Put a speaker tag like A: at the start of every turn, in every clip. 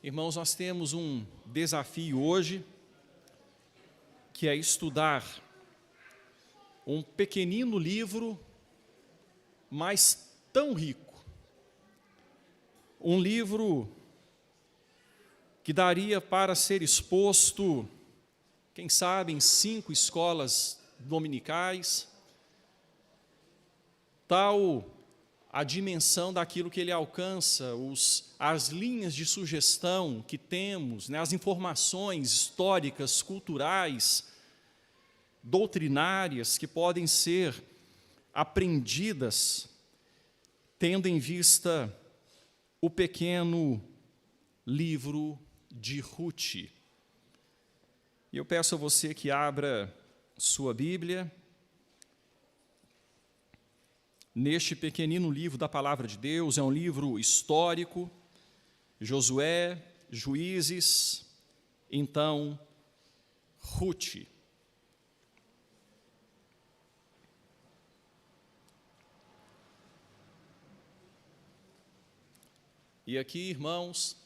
A: Irmãos, nós temos um desafio hoje, que é estudar um pequenino livro, mas tão rico. Um livro que daria para ser exposto, quem sabe, em 5 escolas dominicais, tal a dimensão daquilo que ele alcança, as linhas de sugestão que temos, né, as informações históricas, culturais, doutrinárias que podem ser aprendidas, tendo em vista o pequeno livro de Ruth. E eu peço a você que abra sua Bíblia neste pequenino livro da Palavra de Deus. É um livro histórico, Josué, Juízes, então Ruth. E aqui, irmãos,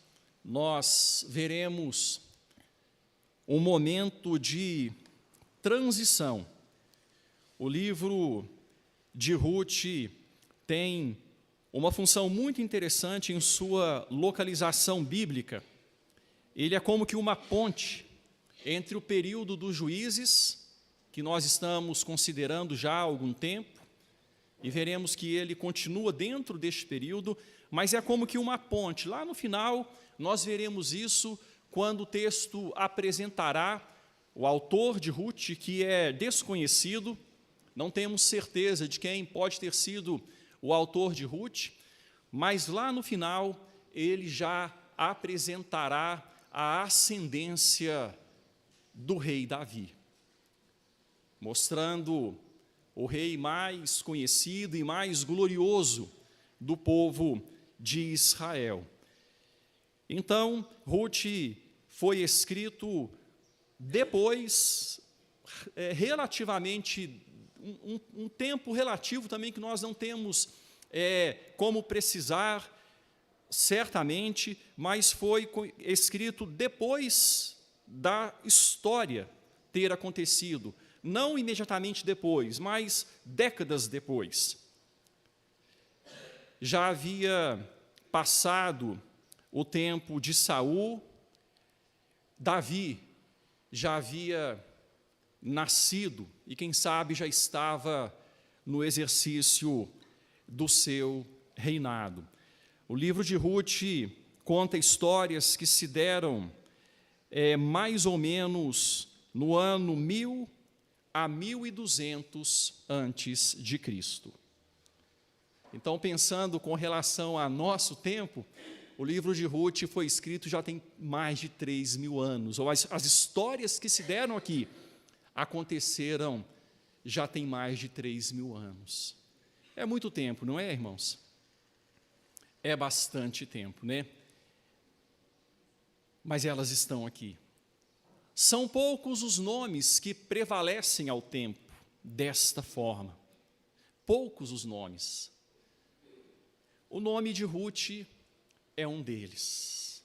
A: nós veremos um momento de transição. O livro de Ruth tem uma função muito interessante em sua localização bíblica. Ele é como que uma ponte entre o período dos juízes, que nós estamos considerando já há algum tempo, e veremos que ele continua dentro deste período, mas é como que uma ponte. Lá no final, nós veremos isso quando o texto apresentará o autor de Ruth, que é desconhecido. Não temos certeza de quem pode ter sido o autor de Ruth, mas lá no final ele já apresentará a ascendência do rei Davi, mostrando o rei mais conhecido e mais glorioso do povo de Israel. Então, Ruth foi escrito depois, relativamente, um tempo relativo também que nós não temos como precisar certamente, mas foi escrito depois da história ter acontecido, não imediatamente depois, mas décadas depois. Já havia passado o tempo de Saul, Davi já havia nascido e, quem sabe, já estava no exercício do seu reinado. O livro de Ruth conta histórias que se deram mais ou menos no ano 1000 a 1200 antes de Cristo. Então, pensando com relação a nosso tempo, o livro de Ruth foi escrito já tem mais de 3.000 anos, ou as histórias que se deram aqui aconteceram já tem mais de 3.000 anos. É muito tempo, não é, irmãos? É bastante tempo, né? Mas elas estão aqui. São poucos os nomes que prevalecem ao tempo desta forma. Poucos os nomes. O nome de Ruth é um deles.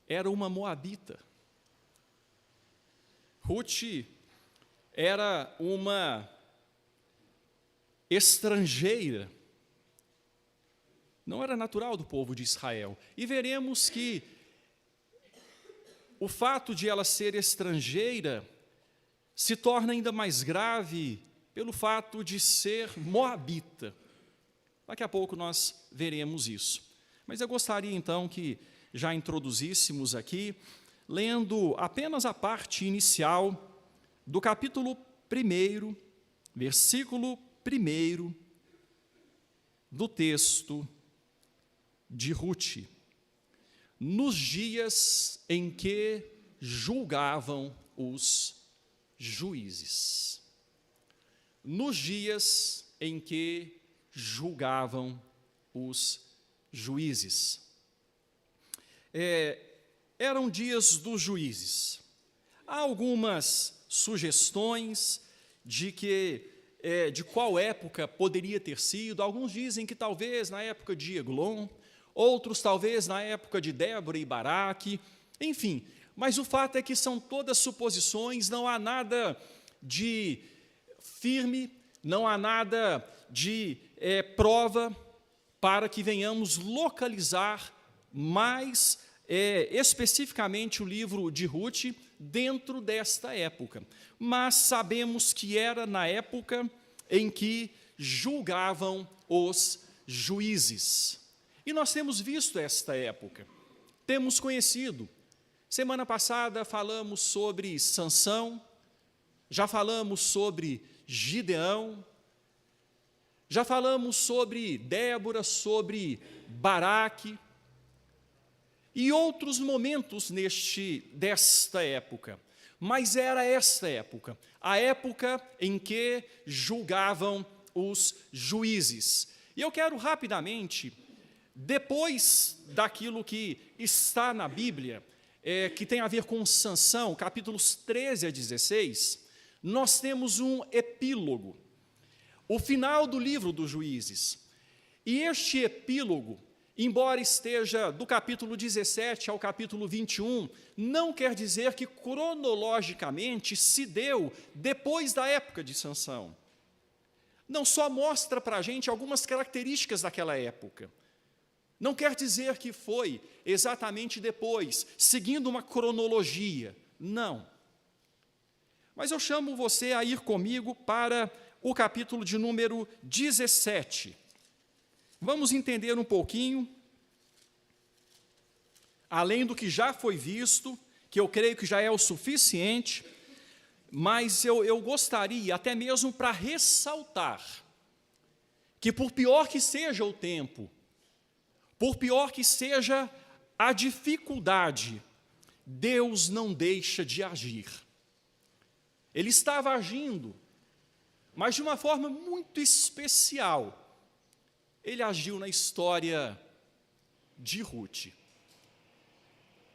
A: Era uma moabita. Ruth era uma estrangeira, não era natural do povo de Israel. E veremos que o fato de ela ser estrangeira se torna ainda mais grave pelo fato de ser moabita. Daqui a pouco nós veremos isso. Mas eu gostaria então que já introduzíssemos aqui, lendo apenas a parte inicial do capítulo 1, versículo 1 do texto de Ruth. Nos dias em que julgavam os juízes. Nos dias em que julgavam os juízes. Eram dias dos juízes. Há algumas sugestões de qual época poderia ter sido. Alguns dizem que talvez na época de Eglon, outros talvez na época de Débora e Baraque, enfim. Mas o fato é que são todas suposições, não há nada de firme, não há nada de prova para que venhamos localizar mais especificamente o livro de Ruth dentro desta época. Mas sabemos que era na época em que julgavam os juízes. E nós temos visto esta época, temos conhecido. Semana passada falamos sobre Sansão, já falamos sobre Gideão, já falamos sobre Débora, sobre Baraque, e outros momentos desta época. Mas era esta época, a época em que julgavam os juízes. E eu quero rapidamente, depois daquilo que está na Bíblia, que tem a ver com Sansão, capítulos 13 a 16, nós temos um epílogo, o final do livro dos Juízes. E este epílogo, embora esteja do capítulo 17 ao capítulo 21, não quer dizer que cronologicamente se deu depois da época de Sansão. Não, só mostra para a gente algumas características daquela época. Não quer dizer que foi exatamente depois, seguindo uma cronologia. Não. Mas eu chamo você a ir comigo para o capítulo de número 17. Vamos entender um pouquinho, além do que já foi visto, que eu creio que já é o suficiente, mas eu gostaria, até mesmo para ressaltar, que por pior que seja o tempo, por pior que seja a dificuldade, Deus não deixa de agir. Ele estava agindo, mas de uma forma muito especial. Ele agiu na história de Ruth.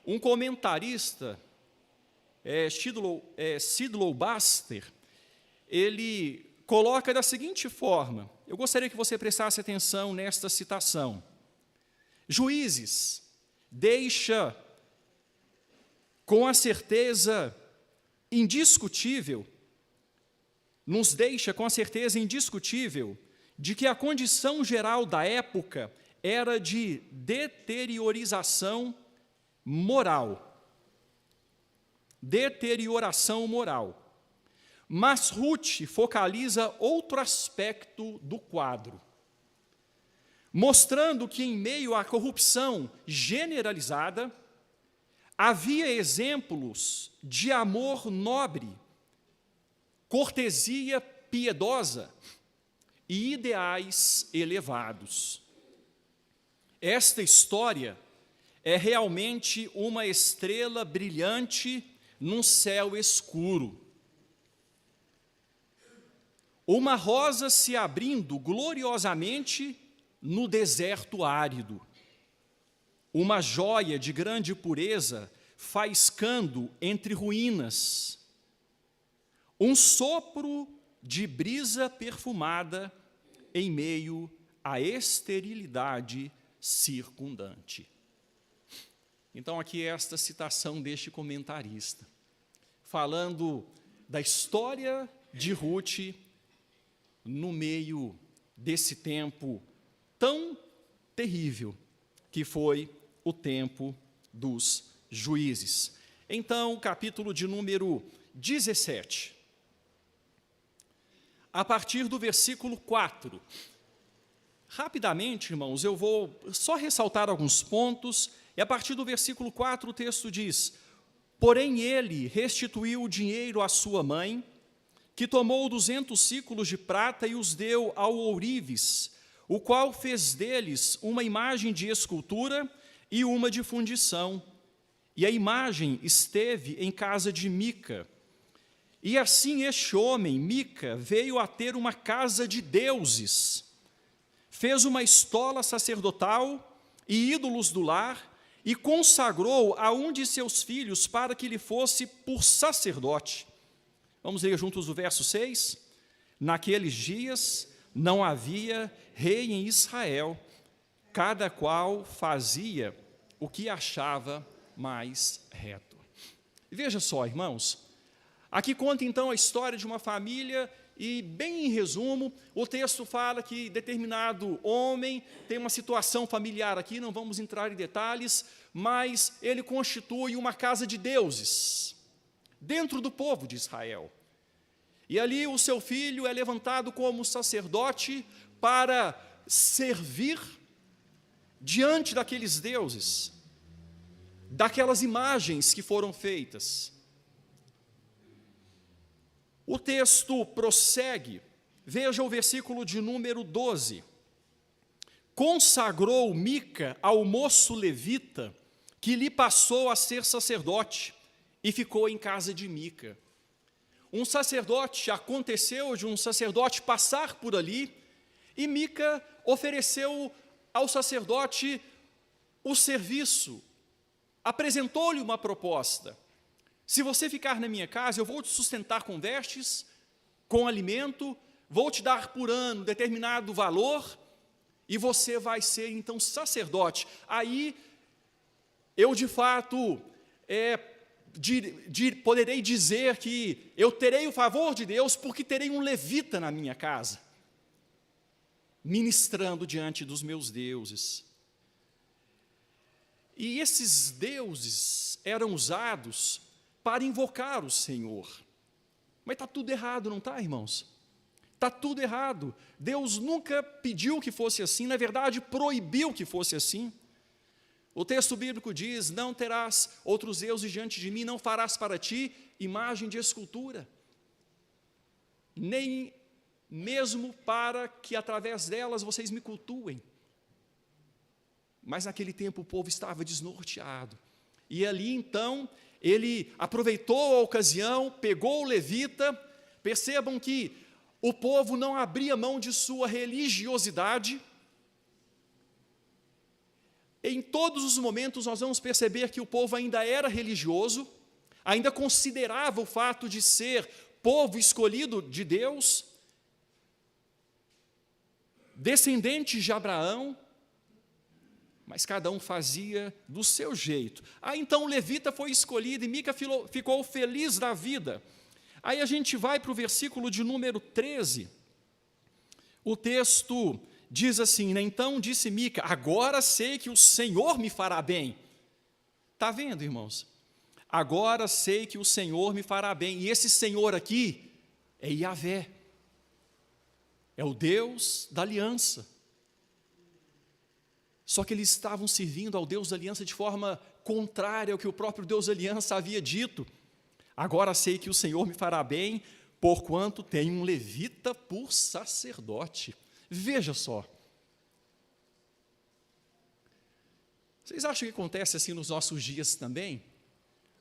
A: Um comentarista, Sidlow Baster, ele coloca da seguinte forma, eu gostaria que você prestasse atenção nesta citação. Juízes deixa com a certeza indiscutível, nos deixa com a certeza indiscutível de que a condição geral da época era de deterioração moral. Deterioração moral. Mas Ruth focaliza outro aspecto do quadro, mostrando que em meio à corrupção generalizada, havia exemplos de amor nobre, cortesia piedosa e ideais elevados. Esta história é realmente uma estrela brilhante num céu escuro. Uma rosa se abrindo gloriosamente no deserto árido. Uma joia de grande pureza faiscando entre ruínas. Um sopro de brisa perfumada em meio à esterilidade circundante. Então, aqui é esta citação deste comentarista, falando da história de Ruth no meio desse tempo tão terrível que foi o tempo dos juízes. Então, capítulo de número 17. A partir do versículo 4. Rapidamente, irmãos, eu vou só ressaltar alguns pontos, e a partir do versículo 4 o texto diz: porém ele restituiu o dinheiro à sua mãe, que tomou 200 siclos de prata e os deu ao ourives, o qual fez deles uma imagem de escultura e uma de fundição. E a imagem esteve em casa de Mica. E assim este homem, Mica, veio a ter uma casa de deuses. Fez uma estola sacerdotal e ídolos do lar, e consagrou a um de seus filhos para que lhe fosse por sacerdote. Vamos ler juntos o verso 6. Naqueles dias não havia rei em Israel, cada qual fazia o que achava mais reto. Veja só, irmãos, aqui conta então a história de uma família e, bem em resumo, o texto fala que determinado homem tem uma situação familiar aqui, não vamos entrar em detalhes, mas ele constitui uma casa de deuses dentro do povo de Israel. E ali o seu filho é levantado como sacerdote para servir diante daqueles deuses, daquelas imagens que foram feitas. O texto prossegue, veja o versículo de número 12. Consagrou Mica ao moço levita, que lhe passou a ser sacerdote, e ficou em casa de Mica. Aconteceu de um sacerdote passar por ali, e Mica ofereceu ao sacerdote o serviço, apresentou-lhe uma proposta. Se você ficar na minha casa, eu vou te sustentar com vestes, com alimento, vou te dar por ano determinado valor, e você vai ser então sacerdote. Aí, eu de fato, poderei dizer que eu terei o favor de Deus, porque terei um levita na minha casa, ministrando diante dos meus deuses. E esses deuses eram usados para invocar o Senhor. Mas está tudo errado, não está, irmãos? Está tudo errado. Deus nunca pediu que fosse assim, na verdade, proibiu que fosse assim. O texto bíblico diz, não terás outros deuses diante de mim, não farás para ti imagem de escultura, nem mesmo para que através delas vocês me cultuem. Mas naquele tempo o povo estava desnorteado. E ali então, ele aproveitou a ocasião, pegou o levita. Percebam que o povo não abria mão de sua religiosidade. Em todos os momentos nós vamos perceber que o povo ainda era religioso, ainda considerava o fato de ser povo escolhido de Deus, descendente de Abraão, mas cada um fazia do seu jeito. Aí então o levita foi escolhido e Mica ficou feliz da vida. Aí a gente vai para o versículo de número 13. O texto diz assim, né? Então disse Mica, agora sei que o Senhor me fará bem. Está vendo, irmãos? Agora sei que o Senhor me fará bem. E esse Senhor aqui é Yahvé. É o Deus da aliança. Só que eles estavam servindo ao Deus da aliança de forma contrária ao que o próprio Deus da aliança havia dito. Agora sei que o Senhor me fará bem, porquanto tenho um levita por sacerdote. Veja só. Vocês acham que acontece assim nos nossos dias também?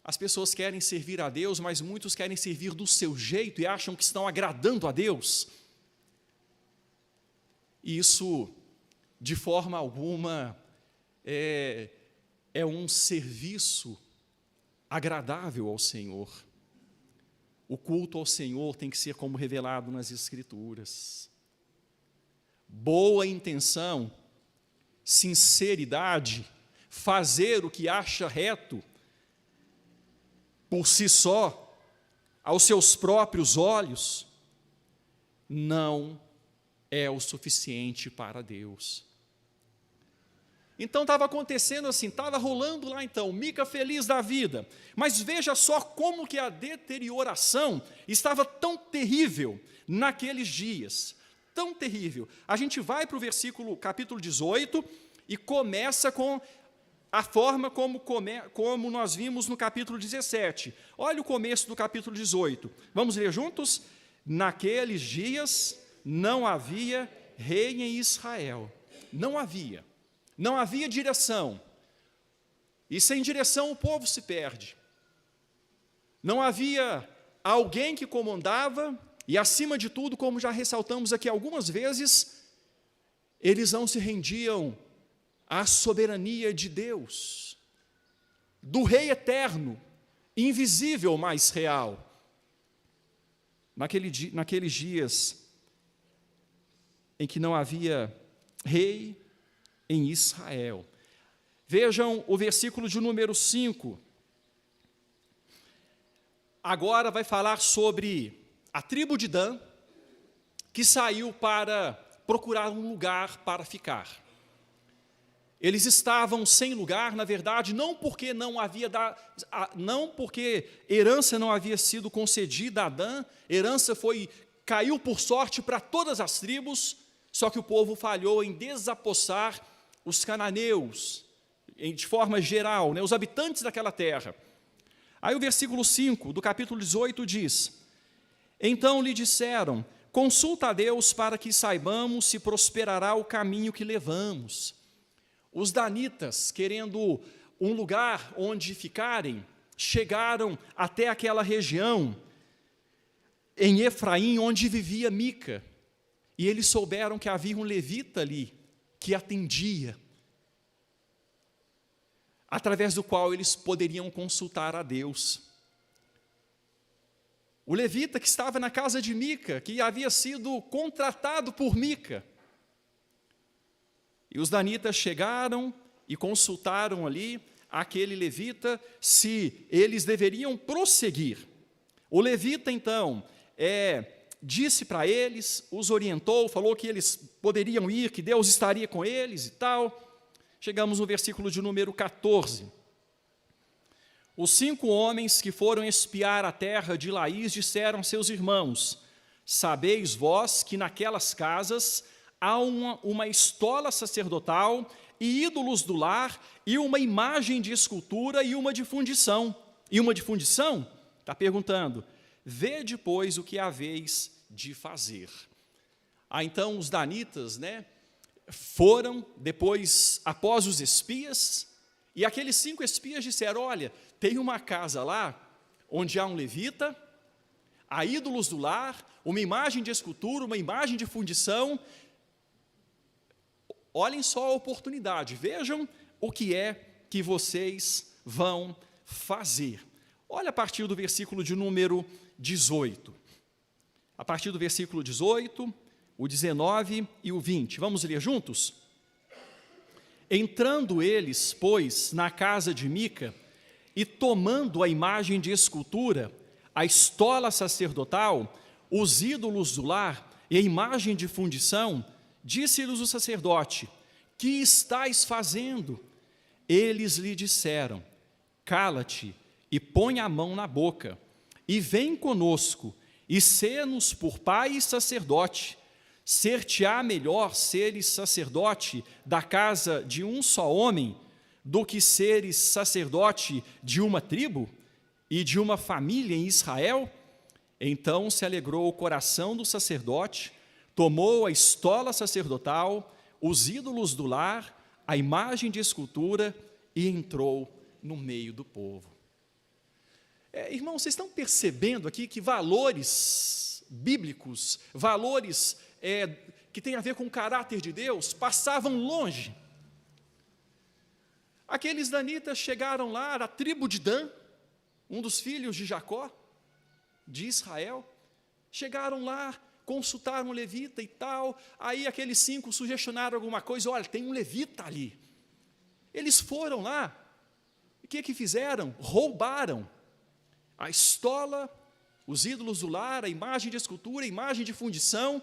A: As pessoas querem servir a Deus, mas muitos querem servir do seu jeito e acham que estão agradando a Deus. E isso, de forma alguma, é um serviço agradável ao Senhor. O culto ao Senhor tem que ser como revelado nas Escrituras. Boa intenção, sinceridade, fazer o que acha reto, por si só, aos seus próprios olhos, não é o suficiente para Deus. Então estava acontecendo assim, estava rolando lá então, Mica feliz da vida, mas veja só como que a deterioração estava tão terrível naqueles dias, tão terrível. A gente vai para o capítulo 18, e começa com a forma como nós vimos no capítulo 17. Olha o começo do capítulo 18. Vamos ler juntos? Naqueles dias não havia rei em Israel. Não havia. Não havia direção. E sem direção o povo se perde. Não havia alguém que comandava, e acima de tudo, como já ressaltamos aqui algumas vezes, eles não se rendiam à soberania de Deus, do Rei eterno, invisível, mas real. Naqueles dias em que não havia rei, em Israel. Vejam o versículo de número 5. Agora vai falar sobre a tribo de Dan, que saiu para procurar um lugar para ficar. Eles estavam sem lugar, na verdade, não porque herança não havia sido concedida a Dan, herança caiu por sorte para todas as tribos, só que o povo falhou em desapossar os cananeus, de forma geral, os habitantes daquela terra. Aí o versículo 5 do capítulo 18 diz: então lhe disseram, consulta a Deus para que saibamos se prosperará o caminho que levamos. Os danitas, querendo um lugar onde ficarem, chegaram até aquela região, em Efraim, onde vivia Mica. E eles souberam que havia um levita ali, que atendia, através do qual eles poderiam consultar a Deus. O levita que estava na casa de Mica, que havia sido contratado por Mica. E os danitas chegaram e consultaram ali aquele levita se eles deveriam prosseguir. O levita, então, disse para eles, os orientou, falou que eles poderiam ir, que Deus estaria com eles e tal. Chegamos no versículo de número 14. Os 5 homens que foram espiar a terra de Laís disseram a seus irmãos, sabeis vós que naquelas casas há uma estola sacerdotal e ídolos do lar e uma imagem de escultura e uma de fundição. E uma de fundição? Está perguntando. Vede, pois, o que haveis de fazer. Então os danitas, foram depois, após os espias, e aqueles 5 espias disseram, olha, tem uma casa lá, onde há um levita, há ídolos do lar, uma imagem de escultura, uma imagem de fundição. Olhem só a oportunidade, vejam o que é que vocês vão fazer. Olha a partir do versículo de número 18. A partir do versículo 18, o 19 e o 20. Vamos ler juntos? Entrando eles, pois, na casa de Mica, e tomando a imagem de escultura, a estola sacerdotal, os ídolos do lar e a imagem de fundição, disse-lhes o sacerdote, que estais fazendo? Eles lhe disseram, cala-te e põe a mão na boca, e vem conosco, e sê-nos por pai e sacerdote. Ser-te-á melhor seres sacerdote da casa de um só homem, do que seres sacerdote de uma tribo e de uma família em Israel? Então se alegrou o coração do sacerdote, tomou a estola sacerdotal, os ídolos do lar, a imagem de escultura e entrou no meio do povo. Irmãos, vocês estão percebendo aqui que valores bíblicos, valores que têm a ver com o caráter de Deus, passavam longe. Aqueles danitas chegaram lá, a tribo de Dan, um dos filhos de Jacó, de Israel, chegaram lá, consultaram um levita e tal, aí aqueles 5 sugestionaram alguma coisa, olha, tem um levita ali. Eles foram lá, o que fizeram? Roubaram a estola, os ídolos do lar, a imagem de escultura, a imagem de fundição,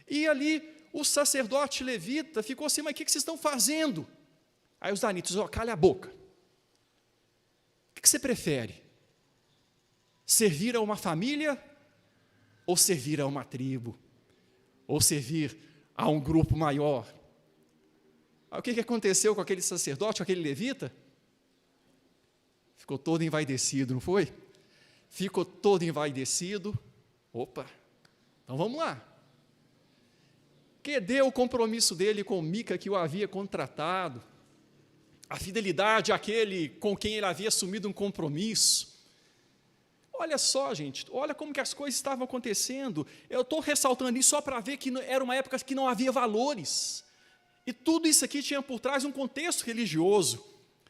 A: e ali o sacerdote levita ficou assim, mas o que vocês estão fazendo? Aí os danitas, calha a boca. O que você prefere? Servir a uma família ou servir a uma tribo? Ou servir a um grupo maior? Aí, o que aconteceu com aquele sacerdote, com aquele levita? Ficou todo envaidecido, não foi? Ficou todo envaidecido. Opa, então vamos lá. Cadê o compromisso dele com Mica que o havia contratado? A fidelidade àquele com quem ele havia assumido um compromisso. Olha só, gente, olha como que as coisas estavam acontecendo. Eu estou ressaltando isso só para ver que era uma época que não havia valores. E tudo isso aqui tinha por trás um contexto religioso.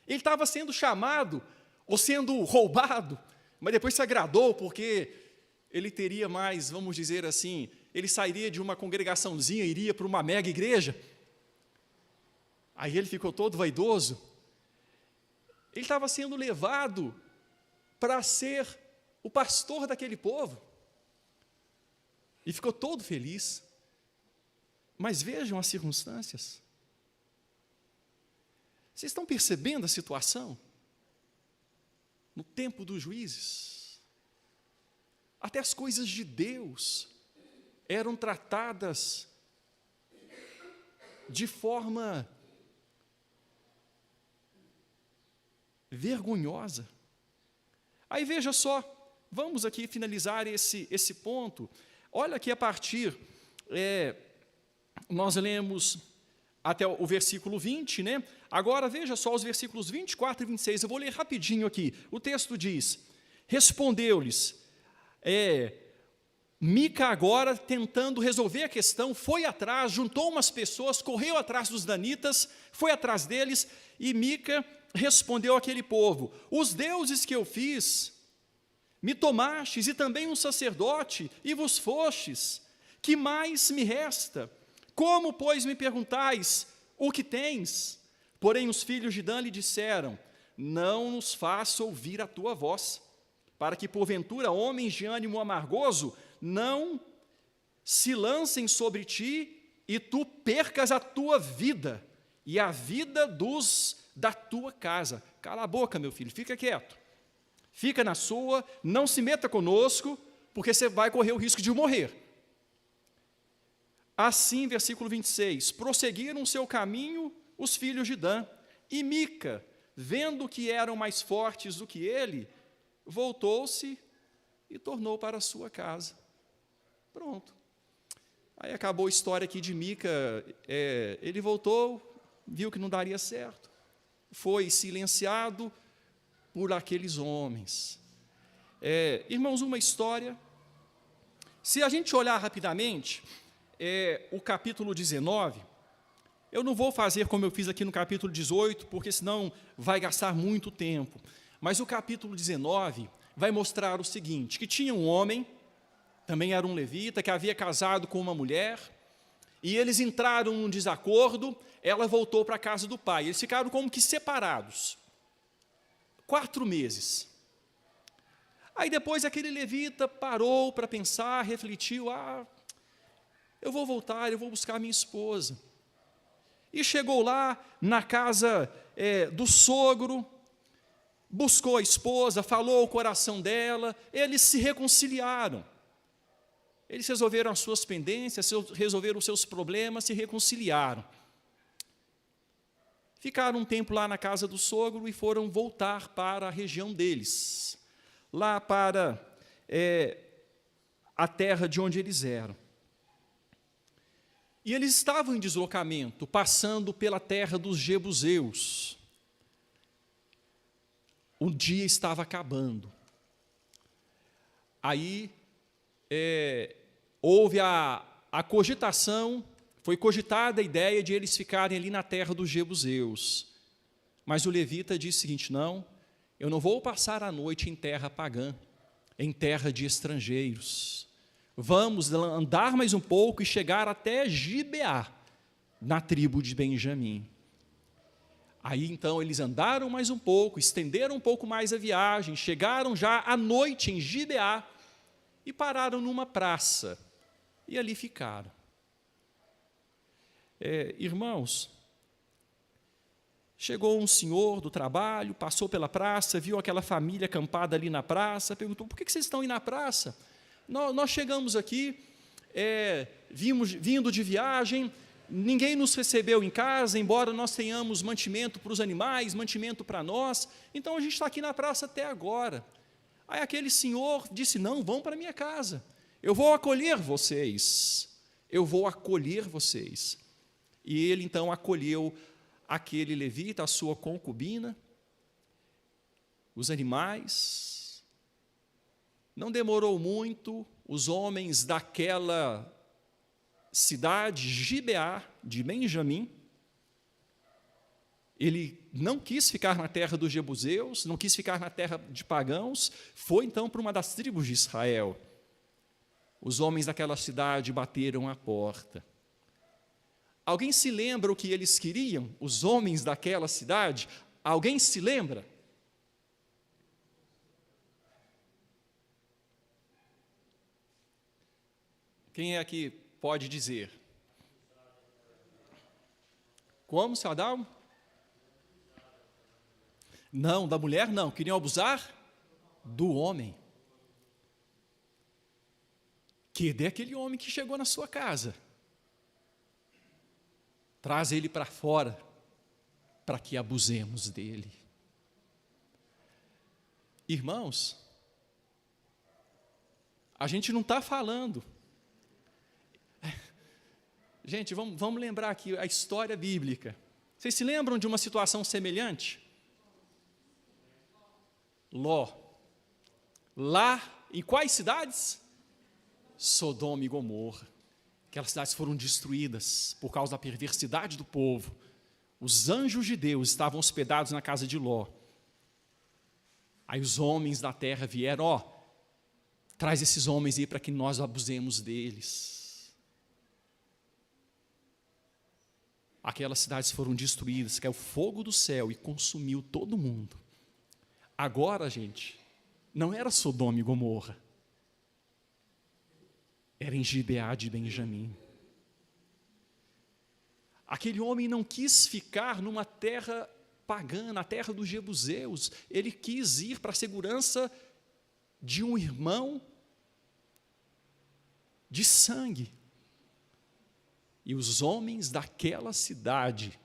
A: Ele estava sendo chamado, ou sendo roubado, mas depois se agradou, porque ele teria mais, vamos dizer assim, ele sairia de uma congregaçãozinha, iria para uma mega igreja. Aí ele ficou todo vaidoso. Ele estava sendo levado para ser o pastor daquele povo. E ficou todo feliz. Mas vejam as circunstâncias. Vocês estão percebendo a situação? No tempo dos juízes, até as coisas de Deus eram tratadas de forma vergonhosa. Aí veja só, vamos aqui finalizar esse ponto. Olha aqui a partir, nós lemos até o versículo 20, né? Agora veja só os versículos 24 e 26, eu vou ler rapidinho aqui. O texto diz: respondeu-lhes, Mica agora, tentando resolver a questão, foi atrás, juntou umas pessoas, correu atrás dos danitas, foi atrás deles, e Mica respondeu àquele povo: os deuses que eu fiz, me tomastes, e também um sacerdote, e vos fostes, que mais me resta? Como, pois, me perguntais, o que tens? Porém os filhos de Dan lhe disseram: não nos faça ouvir a tua voz, para que porventura homens de ânimo amargoso não se lancem sobre ti, e tu percas a tua vida, e a vida da tua casa. Cala a boca, meu filho, fica quieto. Fica na sua, não se meta conosco, porque você vai correr o risco de morrer. Assim, versículo 26, prosseguiram seu caminho os filhos de Dan, e Mica, vendo que eram mais fortes do que ele, voltou-se e tornou para a sua casa. Pronto. Aí acabou a história aqui de Mica, ele voltou, viu que não daria certo, foi silenciado por aqueles homens. Irmãos, uma história, se a gente olhar rapidamente, o capítulo 19, eu não vou fazer como eu fiz aqui no capítulo 18, porque senão vai gastar muito tempo, mas o capítulo 19 vai mostrar o seguinte, que tinha um homem, também era um levita, que havia casado com uma mulher, e eles entraram num desacordo, ela voltou para a casa do pai, eles ficaram como que separados, 4 meses. Aí depois aquele levita parou para pensar, refletiu, eu vou voltar, eu vou buscar minha esposa. E chegou lá na casa do sogro, buscou a esposa, falou o coração dela, eles se reconciliaram. Eles resolveram as suas pendências, resolveram os seus problemas, se reconciliaram. Ficaram um tempo lá na casa do sogro e foram voltar para a região deles, lá para a terra de onde eles eram. E eles estavam em deslocamento, passando pela terra dos jebuseus. O dia estava acabando. Aí houve a cogitação, foi cogitada a ideia de eles ficarem ali na terra dos jebuseus. Mas o levita disse o seguinte: não, eu não vou passar a noite em terra pagã, em terra de estrangeiros. Vamos andar mais um pouco e chegar até Gibeá, na tribo de Benjamim. Aí então eles andaram mais um pouco, estenderam um pouco mais a viagem, chegaram já à noite em Gibeá e pararam numa praça, e ali ficaram. Irmãos, chegou um senhor do trabalho, passou pela praça, viu aquela família acampada ali na praça, perguntou: por que vocês estão aí na praça? Nós chegamos aqui, vindo de viagem, ninguém nos recebeu em casa, embora nós tenhamos mantimento para os animais, mantimento para nós, então a gente está aqui na praça até agora. Aí aquele senhor disse: não, vão para a minha casa, eu vou acolher vocês, eu vou acolher vocês. E ele então acolheu aquele levita, a sua concubina, os animais. Não demorou muito, os homens daquela cidade, Gibeá, de Benjamim, ele não quis ficar na terra dos jebuseus, não quis ficar na terra de pagãos, foi então para uma das tribos de Israel. Os homens daquela cidade bateram à porta. Alguém se lembra o que eles queriam, os homens daquela cidade? Alguém se lembra? Quem é que pode dizer? Como, seu Adalmo? Não, da mulher não. Queriam abusar do homem. Que daquele homem que chegou na sua casa. Traz ele para fora, para que abusemos dele. Irmãos, a gente não está falando. Gente, vamos lembrar aqui a história bíblica. Vocês se lembram de uma situação semelhante? Ló. Lá, em quais cidades? Sodoma e Gomorra. Aquelas cidades foram destruídas por causa da perversidade do povo. Os anjos de Deus estavam hospedados na casa de Ló. Aí os homens da terra vieram, traz esses homens aí para que nós abusemos deles. Aquelas cidades foram destruídas, caiu fogo do céu e consumiu todo mundo. Agora, gente, não era Sodoma e Gomorra. Era em Gibeá de Benjamim. Aquele homem não quis ficar numa terra pagã, na terra dos jebuseus. Ele quis ir para a segurança de um irmão de sangue. E os homens daquela cidade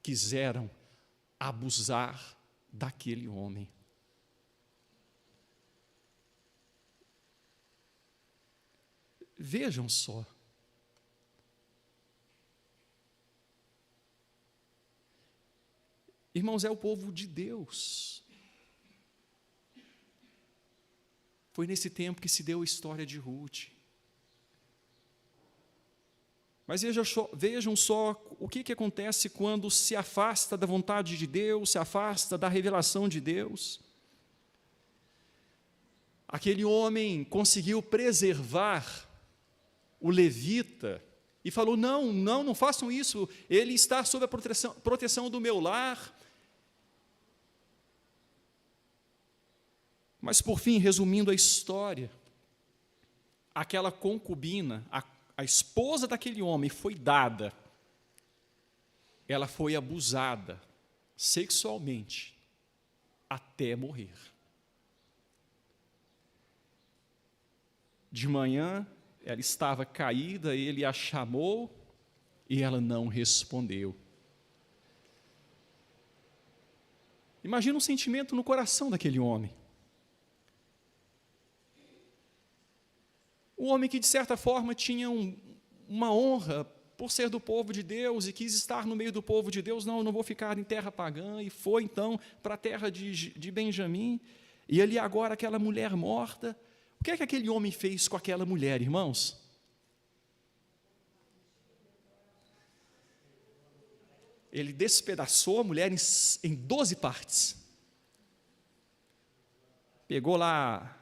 A: quiseram abusar daquele homem. Vejam só. Irmãos, é o povo de Deus. Foi nesse tempo que se deu a história de Ruth. Mas vejam só o que acontece quando se afasta da vontade de Deus, se afasta da revelação de Deus. Aquele homem conseguiu preservar o levita e falou, não façam isso, ele está sob a proteção do meu lar. Mas, por fim, resumindo a história, aquela concubina, a esposa daquele homem foi dada, ela foi abusada sexualmente até morrer. De manhã, ela estava caída, ele a chamou e ela não respondeu. Imagina um sentimento no coração daquele homem. Um homem que, de certa forma, tinha uma honra por ser do povo de Deus e quis estar no meio do povo de Deus. Não vou ficar em terra pagã. E foi, então, para a terra de Benjamim. E ali agora aquela mulher morta. O que é que aquele homem fez com aquela mulher, irmãos? Ele despedaçou a mulher em 12 partes. Pegou lá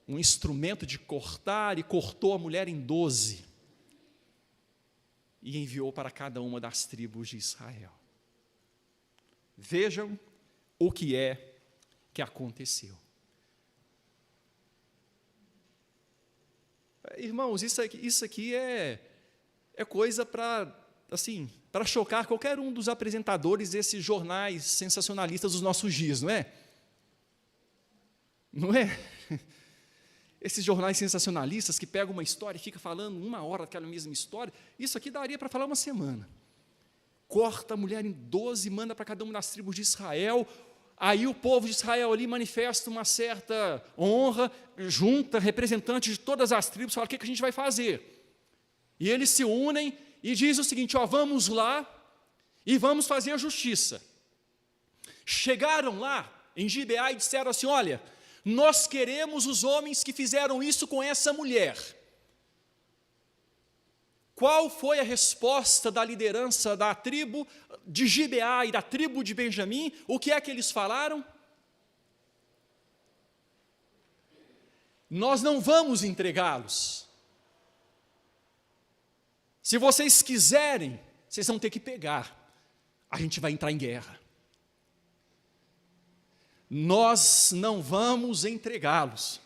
A: um instrumento de cortar e cortou a mulher em 12 e enviou para cada uma das tribos de Israel. Vejam o que é que aconteceu. Irmãos, isso aqui é coisa para chocar qualquer um dos apresentadores desses jornais sensacionalistas dos nossos dias, não é? Não é? Esses jornais sensacionalistas que pegam uma história e ficam falando 1 hora daquela mesma história, isso aqui daria para falar 1 semana. Corta a mulher em 12 e manda para cada uma das tribos de Israel. Aí o povo de Israel ali manifesta uma certa honra, junta representantes de todas as tribos, fala, o que a gente vai fazer? E eles se unem e dizem o seguinte, vamos lá e vamos fazer a justiça. Chegaram lá em Gibeá e disseram assim, olha, nós queremos os homens que fizeram isso com essa mulher. Qual foi a resposta da liderança da tribo de Gibeá e da tribo de Benjamim? O que é que eles falaram? Nós não vamos entregá-los. Se vocês quiserem, vocês vão ter que pegar. A gente vai entrar em guerra. Nós não vamos entregá-los.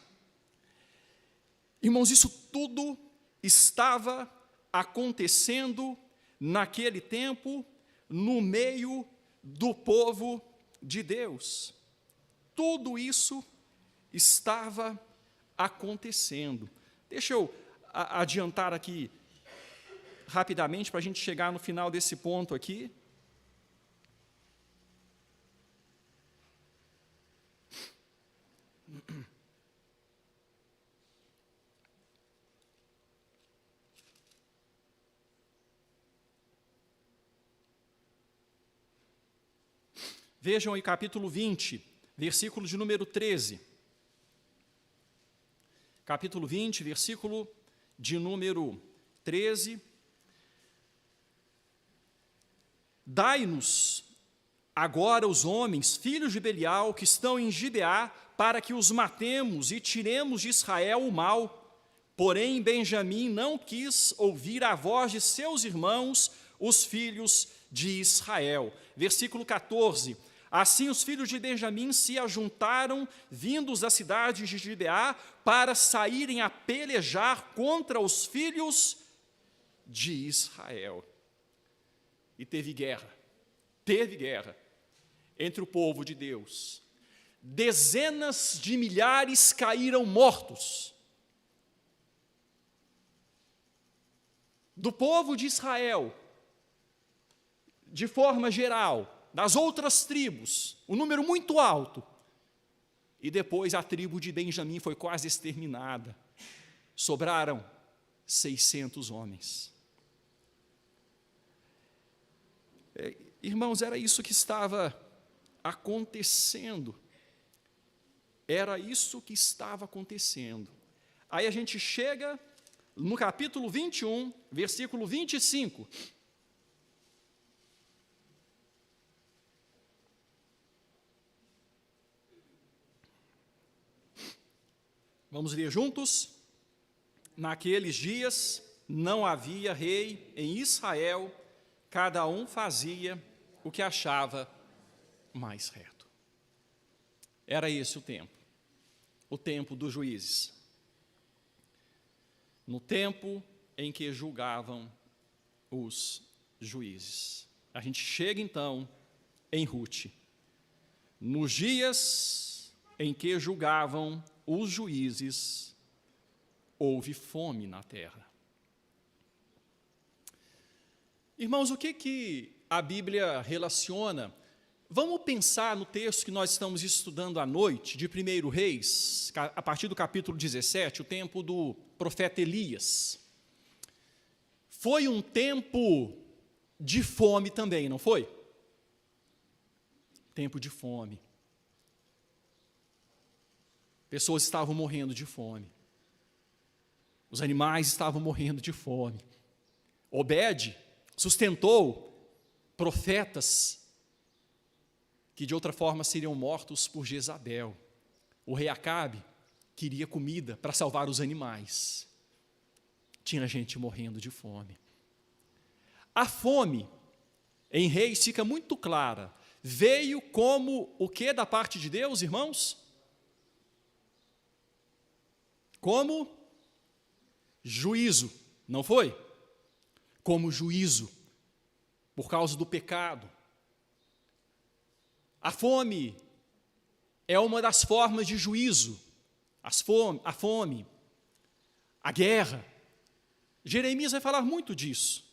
A: Irmãos, isso tudo estava acontecendo naquele tempo, no meio do povo de Deus. Tudo isso estava acontecendo. Deixa eu adiantar aqui rapidamente para a gente chegar no final desse ponto aqui. Vejam aí capítulo 20, versículo de número 13. Capítulo 20, versículo de número 13. Dai-nos agora os homens, filhos de Belial, que estão em Gibeá, para que os matemos e tiremos de Israel o mal. Porém, Benjamim não quis ouvir a voz de seus irmãos, os filhos de Israel. Versículo 14. Assim os filhos de Benjamim se ajuntaram, vindos da cidade de Gibeá, para saírem a pelejar contra os filhos de Israel. E teve guerra entre o povo de Deus. Dezenas de milhares caíram mortos. Do povo de Israel, de forma geral, das outras tribos, um número muito alto. E depois a tribo de Benjamim foi quase exterminada. Sobraram 600 homens. Irmãos, era isso que estava acontecendo. Era isso que estava acontecendo. Aí a gente chega no capítulo 21, versículo 25. Vamos ler juntos? Naqueles dias não havia rei em Israel, cada um fazia o que achava mais reto. Era esse o tempo dos juízes. No tempo em que julgavam os juízes. A gente chega então em Rute, nos dias em que julgavam os juízes, houve fome na terra. Irmãos, o que a Bíblia relaciona? Vamos pensar no texto que nós estamos estudando à noite, de 1 Reis, a partir do capítulo 17, o tempo do profeta Elias. Foi um tempo de fome também, não foi? Tempo de fome. Pessoas estavam morrendo de fome. Os animais estavam morrendo de fome. Obed sustentou profetas que de outra forma seriam mortos por Jezabel. O rei Acabe queria comida para salvar os animais. Tinha gente morrendo de fome. A fome em Reis fica muito clara. Veio como o que da parte de Deus, irmãos? Como juízo, não foi? Como juízo, por causa do pecado. A fome é uma das formas de juízo. A fome, a guerra. Jeremias vai falar muito disso.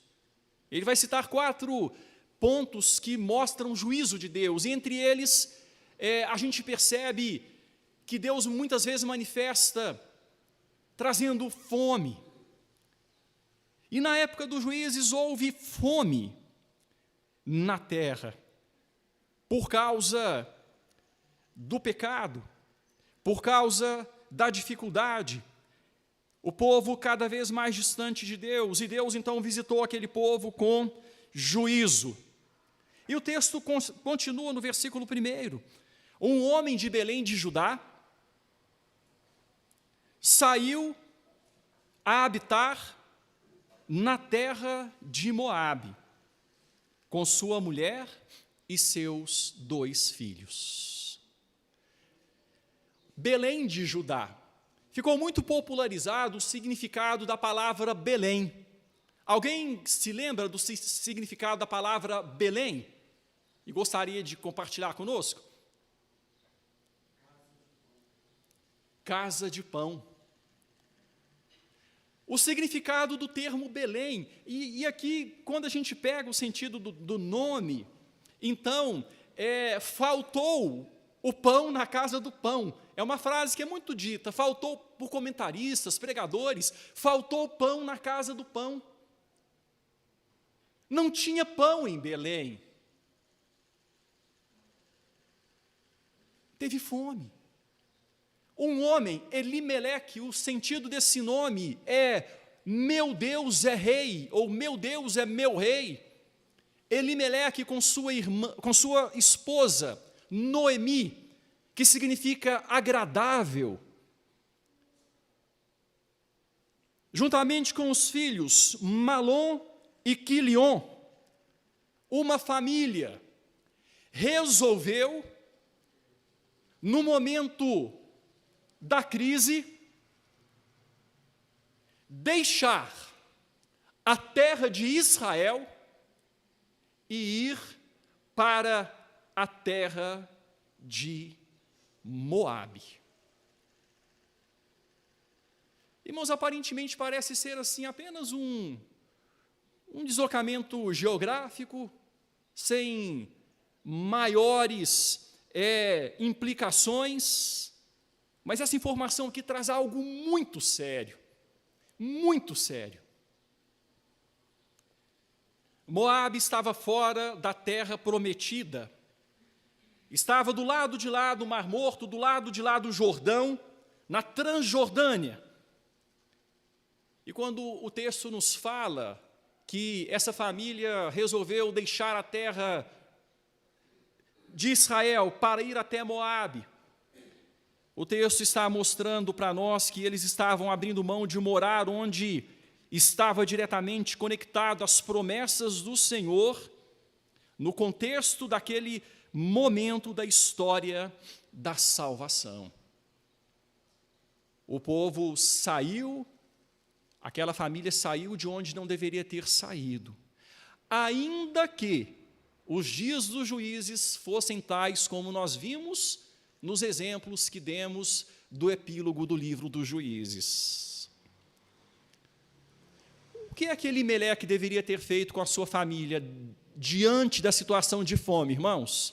A: Ele vai citar 4 pontos que mostram o juízo de Deus. E entre eles, a gente percebe que Deus muitas vezes manifesta trazendo fome. E na época dos juízes houve fome na terra, por causa do pecado, por causa da dificuldade. O povo cada vez mais distante de Deus, e Deus então visitou aquele povo com juízo. E o texto continua no versículo 1. Um homem de Belém de Judá saiu a habitar na terra de Moabe, com sua mulher e seus 2 filhos. Belém de Judá. Ficou muito popularizado o significado da palavra Belém. Alguém se lembra do significado da palavra Belém? E gostaria de compartilhar conosco? Casa de pão. O significado do termo Belém, e aqui, quando a gente pega o sentido do nome, então, faltou o pão na casa do pão. É uma frase que é muito dita, faltou por comentaristas, pregadores, faltou pão na casa do pão. Não tinha pão em Belém. Teve fome. Um homem, Elimeleque, o sentido desse nome é meu Deus é rei, ou meu Deus é meu rei. Elimeleque com sua esposa, Noemi, que significa agradável. Juntamente com os filhos, Malom e Quilion, uma família resolveu, no momento da crise, deixar a terra de Israel e ir para a terra de Moabe. Irmãos, aparentemente parece ser assim apenas um deslocamento geográfico, sem maiores implicações, mas essa informação aqui traz algo muito sério, muito sério. Moabe estava fora da terra prometida, estava do lado de lá do Mar Morto, do lado de lá do Jordão, na Transjordânia. E quando o texto nos fala que essa família resolveu deixar a terra de Israel para ir até Moabe, o texto está mostrando para nós que eles estavam abrindo mão de morar onde estava diretamente conectado às promessas do Senhor, no contexto daquele momento da história da salvação. O povo saiu, aquela família saiu de onde não deveria ter saído, ainda que os dias dos juízes fossem tais como nós vimos nos exemplos que demos do epílogo do livro dos Juízes. O que é que Elimeleque deveria ter feito com a sua família diante da situação de fome, irmãos?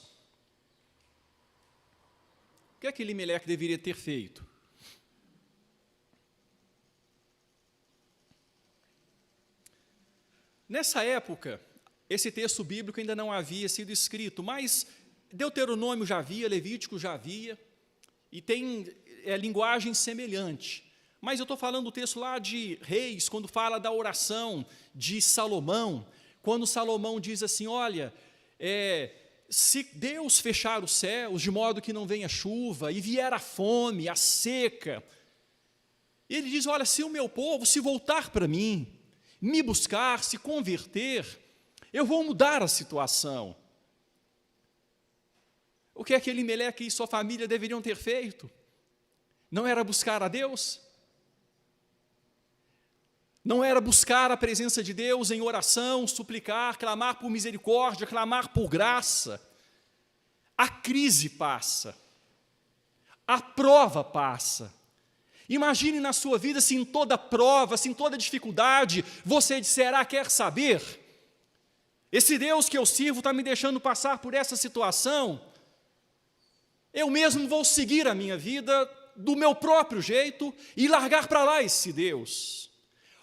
A: O que é que Elimeleque deveria ter feito? Nessa época, esse texto bíblico ainda não havia sido escrito, mas Deuteronômio já havia, Levítico já havia, e tem linguagem semelhante. Mas eu estou falando do texto lá de Reis, quando fala da oração de Salomão, quando Salomão diz assim, olha, se Deus fechar os céus, de modo que não venha chuva, e vier a fome, a seca, ele diz, olha, se o meu povo se voltar para mim, me buscar, se converter, eu vou mudar a situação. O que é que Elimeleque e sua família deveriam ter feito? Não era buscar a Deus? Não era buscar a presença de Deus em oração, suplicar, clamar por misericórdia, clamar por graça? A crise passa, a prova passa. Imagine na sua vida se em toda prova, se em toda dificuldade, você disser, quer saber? Esse Deus que eu sirvo está me deixando passar por essa situação, eu mesmo vou seguir a minha vida do meu próprio jeito e largar para lá esse Deus.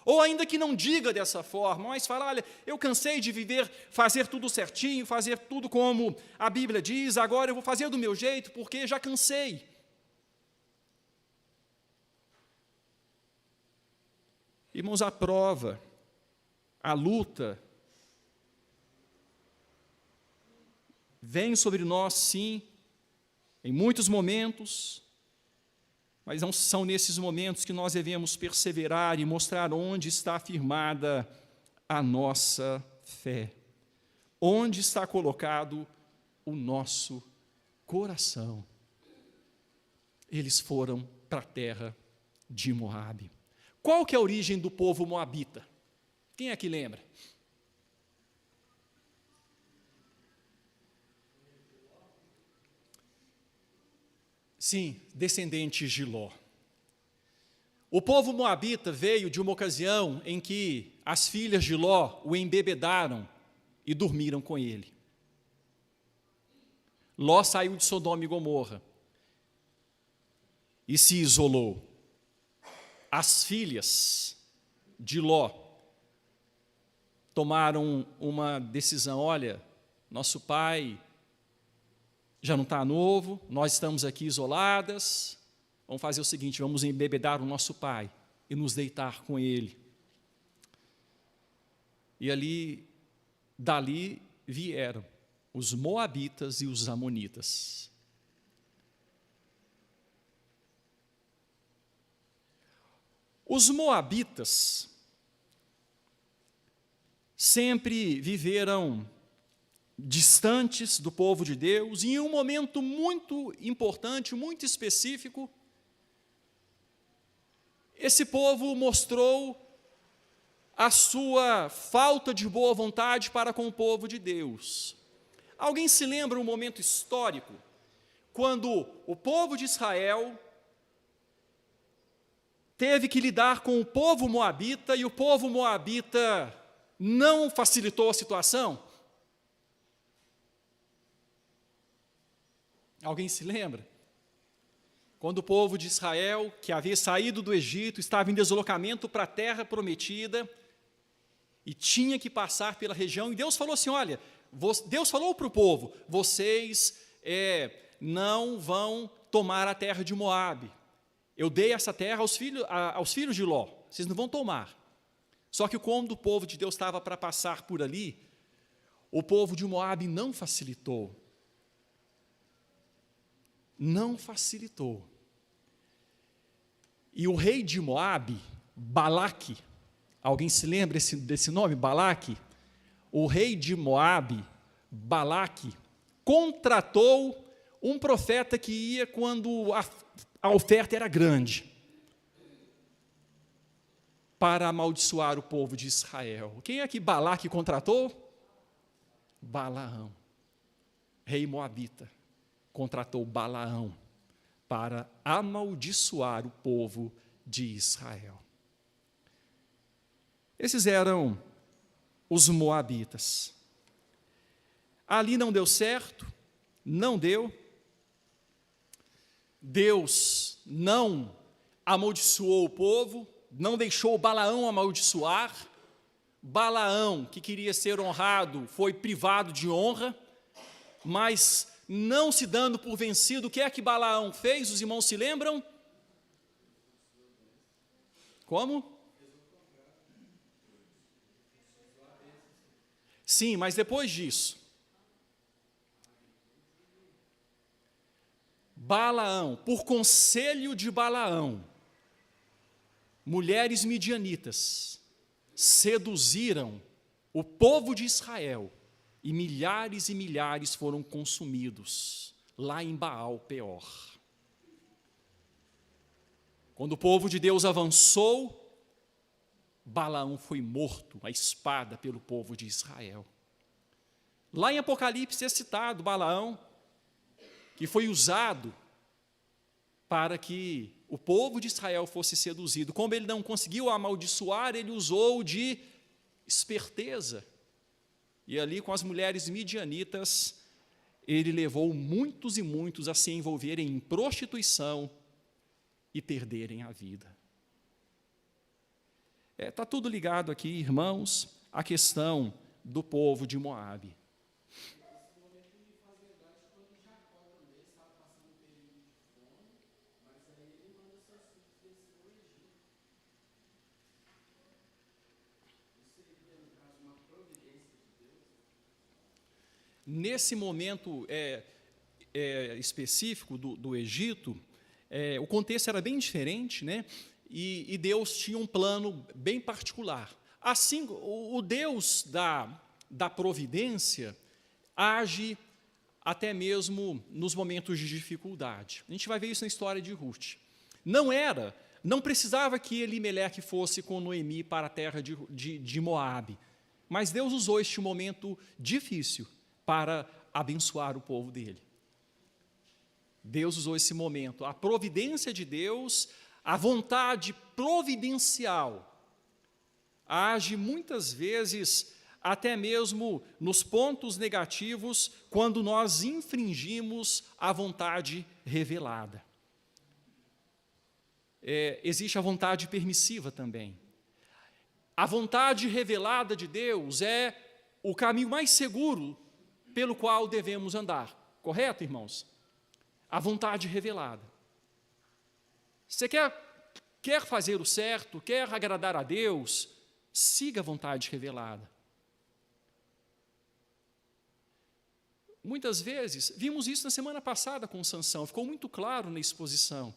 A: Ou ainda que não diga dessa forma, mas fala, olha, eu cansei de viver, fazer tudo certinho, fazer tudo como a Bíblia diz, agora eu vou fazer do meu jeito porque já cansei. Irmãos, a prova, a luta, vem sobre nós, sim, em muitos momentos, Mas não são nesses momentos que nós devemos perseverar e mostrar onde está firmada a nossa fé, onde está colocado o nosso coração. Eles foram para a terra de Moabe. Qual que é a origem do povo moabita? Quem é que lembra? Sim, descendentes de Ló. O povo moabita veio de uma ocasião em que as filhas de Ló o embebedaram e dormiram com ele. Ló saiu de Sodoma e Gomorra e se isolou. As filhas de Ló tomaram uma decisão: olha, nosso pai já não está novo, nós estamos aqui isoladas, vamos fazer o seguinte, vamos embebedar o nosso pai e nos deitar com ele. E dali vieram os moabitas e os amonitas. Os moabitas sempre viveram distantes do povo de Deus, e em um momento muito importante, muito específico, esse povo mostrou a sua falta de boa vontade para com o povo de Deus. Alguém se lembra um momento histórico, quando o povo de Israel teve que lidar com o povo moabita, e o povo moabita não facilitou a situação? Alguém se lembra? Quando o povo de Israel, que havia saído do Egito, estava em deslocamento para a terra prometida, e tinha que passar pela região, e Deus falou assim, olha, Deus falou para o povo, vocês não vão tomar a terra de Moabe. Eu dei essa terra aos filhos de Ló, vocês não vão tomar. Só que quando o povo de Deus estava para passar por ali, o povo de Moabe não facilitou. Não facilitou. E o rei de Moabe, Balaque, alguém se lembra desse nome, Balaque? O rei de Moabe, Balaque, contratou um profeta que ia quando a oferta era grande, para amaldiçoar o povo de Israel. Quem é que Balaque contratou? Balaão, rei moabita, contratou Balaão para amaldiçoar o povo de Israel. Esses eram os moabitas. Ali não deu certo, não deu. Deus não amaldiçoou o povo, não deixou Balaão amaldiçoar. Balaão, que queria ser honrado, foi privado de honra, mas não se dando por vencido, o que é que Balaão fez? Os irmãos se lembram? Como? Sim, mas depois disso, Balaão, por conselho de Balaão, mulheres midianitas seduziram o povo de Israel, e milhares foram consumidos lá em Baal-Peor. Quando o povo de Deus avançou, Balaão foi morto à espada pelo povo de Israel. Lá em Apocalipse é citado Balaão, que foi usado para que o povo de Israel fosse seduzido. Como ele não conseguiu amaldiçoar, ele usou de esperteza. E ali com as mulheres midianitas, ele levou muitos e muitos a se envolverem em prostituição e perderem a vida. Está tudo ligado aqui, irmãos, à questão do povo de Moabe. Nesse momento específico do Egito, O contexto era bem diferente, né? E Deus tinha um plano bem particular. Assim, o Deus da providência age até mesmo nos momentos de dificuldade. A gente vai ver isso na história de Ruth. Não precisava que Elimeleque fosse com Noemi para a terra de Moabe, mas Deus usou este momento difícil para abençoar o povo dele. Deus usou esse momento, a providência de Deus, a vontade providencial, age muitas vezes até mesmo nos pontos negativos, quando nós infringimos a vontade revelada. Existe a vontade permissiva também. A vontade revelada de Deus é o caminho mais seguro pelo qual devemos andar. Correto, irmãos? A vontade revelada. Você quer fazer o certo, quer agradar a Deus, siga a vontade revelada. Muitas vezes, vimos isso na semana passada com Sansão, ficou muito claro na exposição.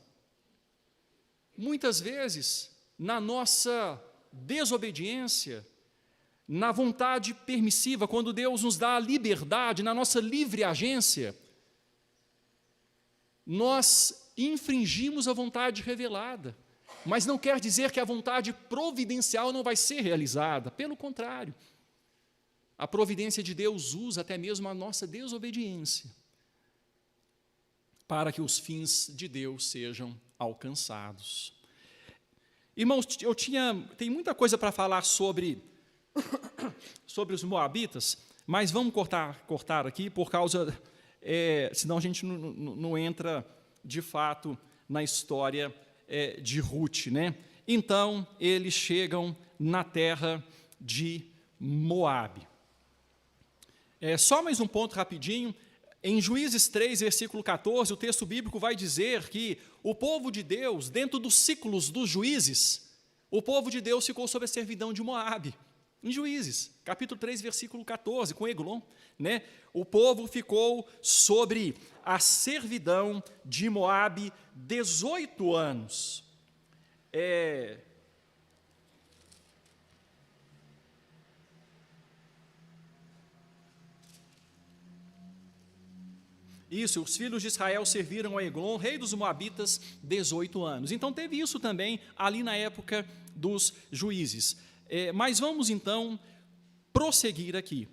A: Muitas vezes, na nossa desobediência, na vontade permissiva, quando Deus nos dá a liberdade, na nossa livre agência, nós infringimos a vontade revelada. Mas não quer dizer que a vontade providencial não vai ser realizada. Pelo contrário, a providência de Deus usa até mesmo a nossa desobediência para que os fins de Deus sejam alcançados. Irmãos, tem muita coisa para falar sobre os moabitas, mas vamos cortar aqui, por causa, senão a gente não entra, de fato, na história de Ruth, né? Então, eles chegam na terra de Moabe. Só mais um ponto rapidinho. Em Juízes 3, versículo 14, o texto bíblico vai dizer que o povo de Deus, dentro dos ciclos dos juízes, o povo de Deus ficou sob a servidão de Moabe. Em Juízes, capítulo 3, versículo 14, com Eglon, né? O povo ficou sobre a servidão de Moabe 18 anos. Isso, os filhos de Israel serviram a Eglon, rei dos Moabitas, 18 anos. Então, teve isso também ali na época dos juízes. Mas vamos, então, prosseguir aqui.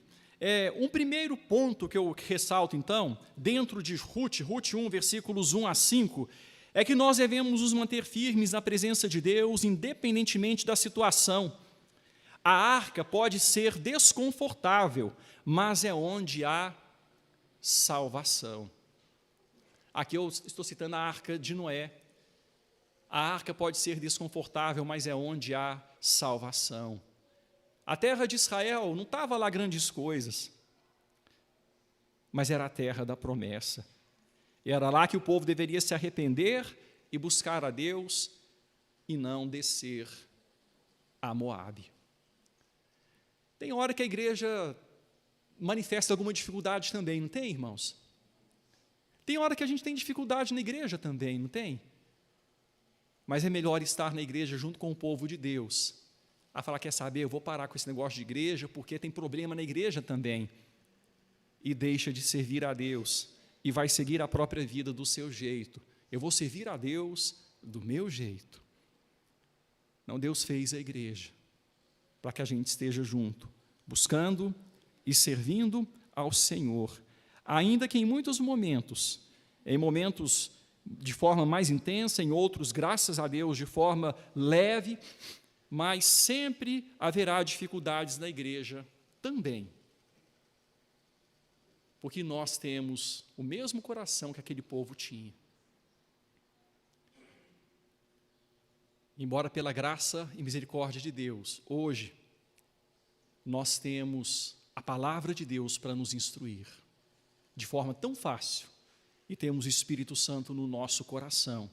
A: Um primeiro ponto que eu ressalto, então, dentro de Ruth 1, versículos 1 a 5, é que nós devemos nos manter firmes na presença de Deus, independentemente da situação. A arca pode ser desconfortável, mas é onde há salvação. Aqui eu estou citando a arca de Noé. A arca pode ser desconfortável, mas é onde há salvação. A terra de Israel não estava lá grandes coisas, mas era a terra da promessa. Era lá que o povo deveria se arrepender e buscar a Deus e não descer a Moabe. Tem hora que a igreja manifesta alguma dificuldade também, não tem, irmãos? Tem hora que a gente tem dificuldade na igreja também, não tem? Mas é melhor estar na igreja junto com o povo de Deus, a falar, quer saber, eu vou parar com esse negócio de igreja, porque tem problema na igreja também, e deixa de servir a Deus, e vai seguir a própria vida do seu jeito. Eu vou servir a Deus do meu jeito. Não, Deus fez a igreja, para que a gente esteja junto, buscando e servindo ao Senhor, ainda que em muitos momentos, de forma mais intensa, em outros, graças a Deus, de forma leve, mas sempre haverá dificuldades na igreja também, porque nós temos o mesmo coração que aquele povo tinha. Embora pela graça e misericórdia de Deus, hoje, nós temos a palavra de Deus para nos instruir, de forma tão fácil, e temos o Espírito Santo no nosso coração,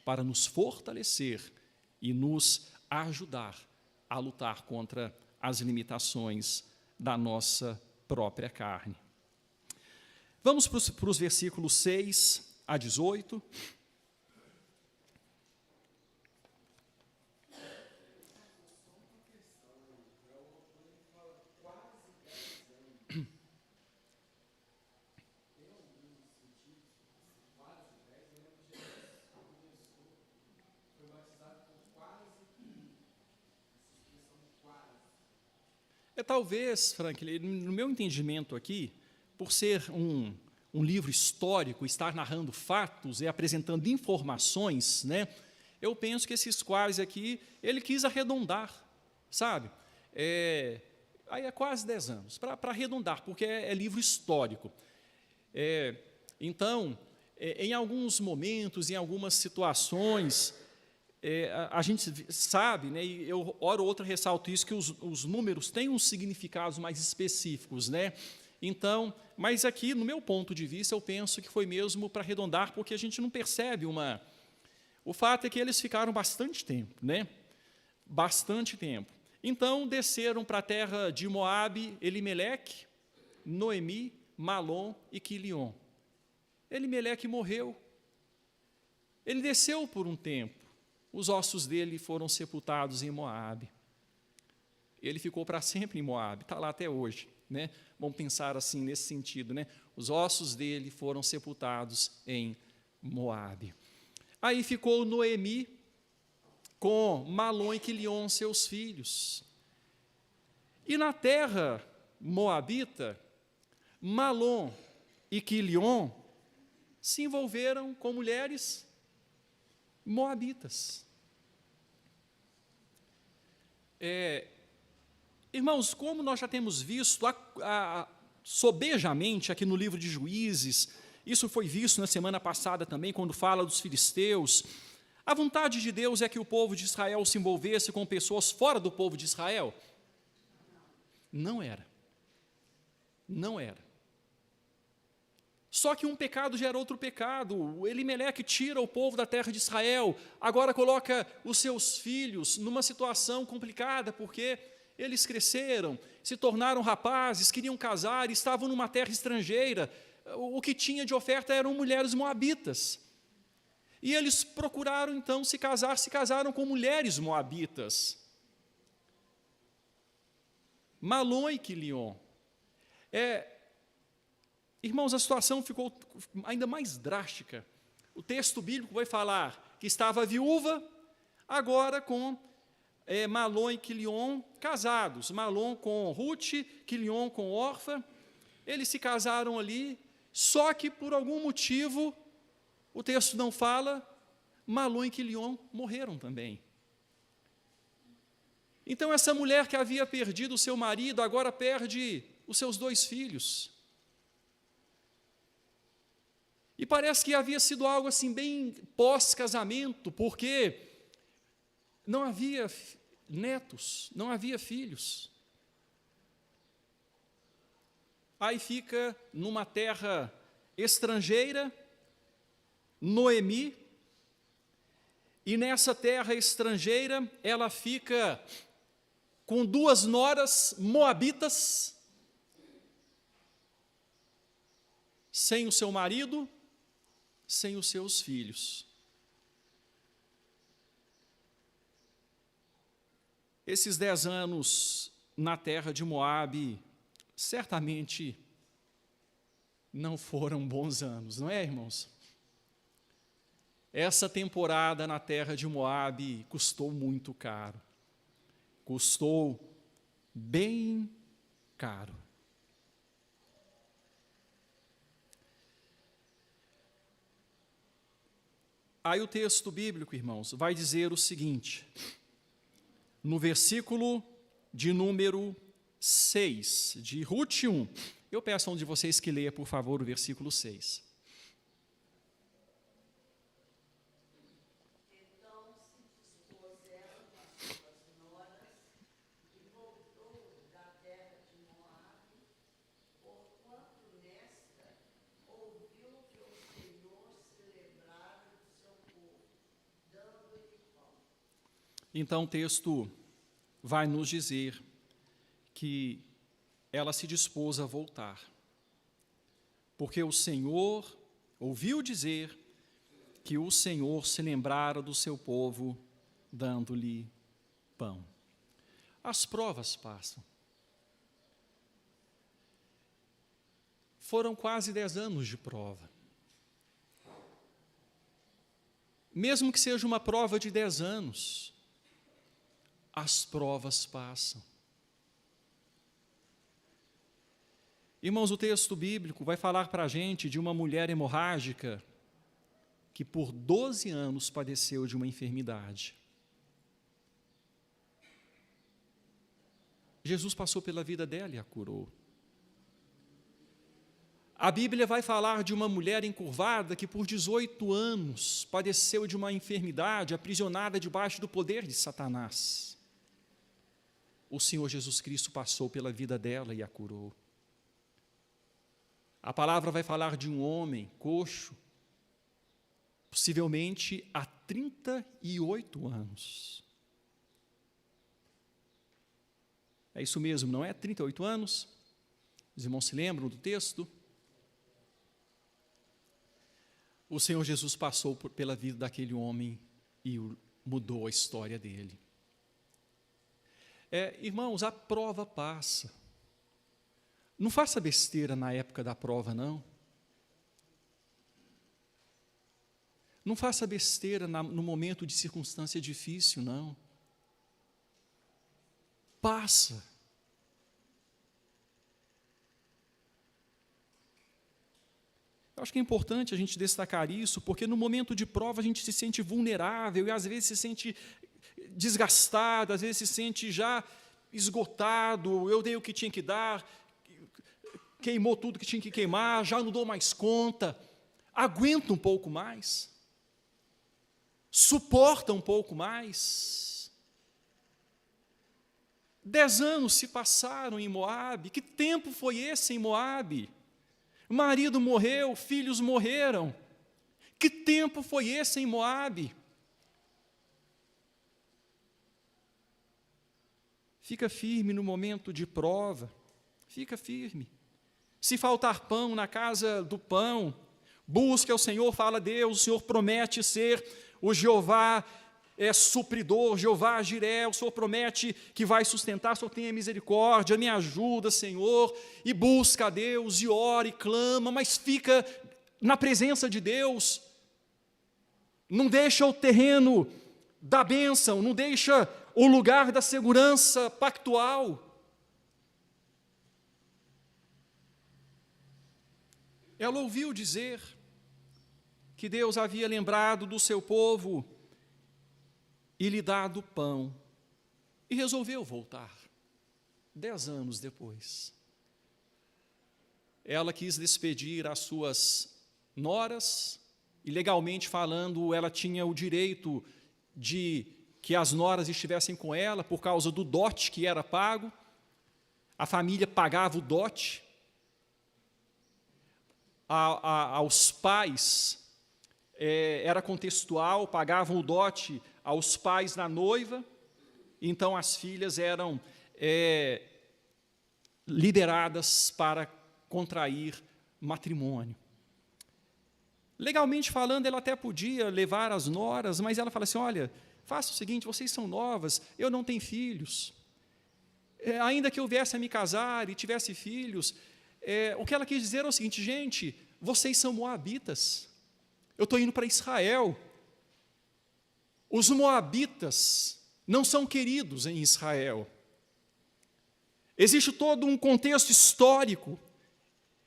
A: para nos fortalecer e nos ajudar a lutar contra as limitações da nossa própria carne. Vamos para os versículos 6 a 18. Talvez, Franklin, no meu entendimento aqui, por ser um livro histórico, estar narrando fatos e apresentando informações, né, eu penso que esses quase aqui, ele quis arredondar, sabe? Aí é quase 10 anos, para arredondar, porque é livro histórico. Então, em alguns momentos, em algumas situações, a gente sabe, né, e eu, hora ou outra, ressalto isso, que os números têm uns significados mais específicos, né? Então, mas aqui, no meu ponto de vista, eu penso que foi mesmo para arredondar, porque a gente não percebe uma... O fato é que eles ficaram bastante tempo, né? Bastante tempo. Então, desceram para a terra de Moabe, Elimeleque, Noemi, Malom e Quilion. Elimeleque morreu. Ele desceu por um tempo. Os ossos dele foram sepultados em Moabe. Ele ficou para sempre em Moabe, está lá até hoje, né? Vamos pensar assim, nesse sentido, né? Os ossos dele foram sepultados em Moabe. Aí ficou Noemi com Malom e Quilion, seus filhos. E na terra moabita, Malom e Quilion se envolveram com mulheres moabitas. Irmãos, como nós já temos visto sobejamente aqui no livro de Juízes, isso foi visto na semana passada também, quando fala dos filisteus, a vontade de Deus é que o povo de Israel se envolvesse com pessoas fora do povo de Israel? Não era. Não era. Só que um pecado gera outro pecado. O Elimeleque tira o povo da terra de Israel, agora coloca os seus filhos numa situação complicada, porque eles cresceram, se tornaram rapazes, queriam casar, estavam numa terra estrangeira. O que tinha de oferta eram mulheres moabitas. E eles procuraram, então, se casaram com mulheres moabitas. Malom e Quilion. Irmãos, a situação ficou ainda mais drástica. O texto bíblico vai falar que estava viúva, agora com Malom e Quilion casados. Malom com Ruth, Quilion com Orfa. Eles se casaram ali, só que por algum motivo, o texto não fala, Malom e Quilion morreram também. Então, essa mulher que havia perdido o seu marido, agora perde os seus 2 filhos. E parece que havia sido algo assim bem pós-casamento, porque não havia netos, não havia filhos. Aí fica numa terra estrangeira, Noemi, e nessa terra estrangeira ela fica com 2 noras moabitas, sem o seu marido, sem os seus filhos. Esses 10 anos na terra de Moabe, certamente não foram bons anos, não é, irmãos? Essa temporada na terra de Moabe custou muito caro. Custou bem caro. Aí o texto bíblico, irmãos, vai dizer o seguinte, no versículo de número 6, de Ruth 1. Eu peço a um de vocês que leia, por favor, o versículo 6.
B: Então se dispuseram as suas noras e voltou da terra de Moabe, porquanto nesta ouviu que o Senhor se lembrara do seu povo, dando-lhe pão.
A: Então o texto vai nos dizer que ela se dispôs a voltar, porque o Senhor ouviu dizer que o Senhor se lembrara do seu povo, dando-lhe pão. As provas passam. Foram quase 10 anos de prova. Mesmo que seja uma prova de 10 anos, as provas passam. Irmãos, o texto bíblico vai falar para a gente de uma mulher hemorrágica que por 12 anos padeceu de uma enfermidade. Jesus passou pela vida dela e a curou. A Bíblia vai falar de uma mulher encurvada que por 18 anos padeceu de uma enfermidade, aprisionada debaixo do poder de Satanás. O Senhor Jesus Cristo passou pela vida dela e a curou. A palavra vai falar de um homem coxo, possivelmente há 38 anos. É isso mesmo, não é? 38 anos? Os irmãos se lembram do texto? O Senhor Jesus passou pela vida daquele homem e mudou a história dele. Irmãos, a prova passa. Não faça besteira na época da prova, não. Não faça besteira no momento de circunstância difícil, não. Passa. Eu acho que é importante a gente destacar isso, porque no momento de prova a gente se sente vulnerável e às vezes se sente desgastado, às vezes se sente já esgotado, eu dei o que tinha que dar, queimou tudo que tinha que queimar, já não dou mais conta. Aguenta um pouco mais. Suporta um pouco mais. 10 anos se passaram em Moabe. Que tempo foi esse em Moabe? O marido morreu, filhos morreram. Que tempo foi esse em Moabe? Fica firme no momento de prova. Fica firme. Se faltar pão na casa do pão, busque ao Senhor, fala a Deus, o Senhor promete ser o Jeová supridor, Jeová Jiré, o Senhor promete que vai sustentar, o Senhor tenha misericórdia, me ajuda, Senhor, e busca a Deus, e ora, e clama, mas fica na presença de Deus, não deixa o terreno da bênção, não deixa o lugar da segurança pactual. Ela ouviu dizer que Deus havia lembrado do seu povo e lhe dado pão, e resolveu voltar, 10 anos depois. Ela quis despedir as suas noras, e legalmente falando, ela tinha o direito de que as noras estivessem com ela, por causa do dote que era pago, a família pagava o dote, aos pais, era contextual, pagavam o dote aos pais da noiva, então as filhas eram liberadas para contrair matrimônio. Legalmente falando, ela até podia levar as noras, mas ela fala assim, olha, faça o seguinte, vocês são novas, eu não tenho filhos, ainda que eu viesse a me casar e tivesse filhos, o que ela quis dizer é o seguinte, gente, vocês são moabitas, eu estou indo para Israel, os moabitas não são queridos em Israel, existe todo um contexto histórico,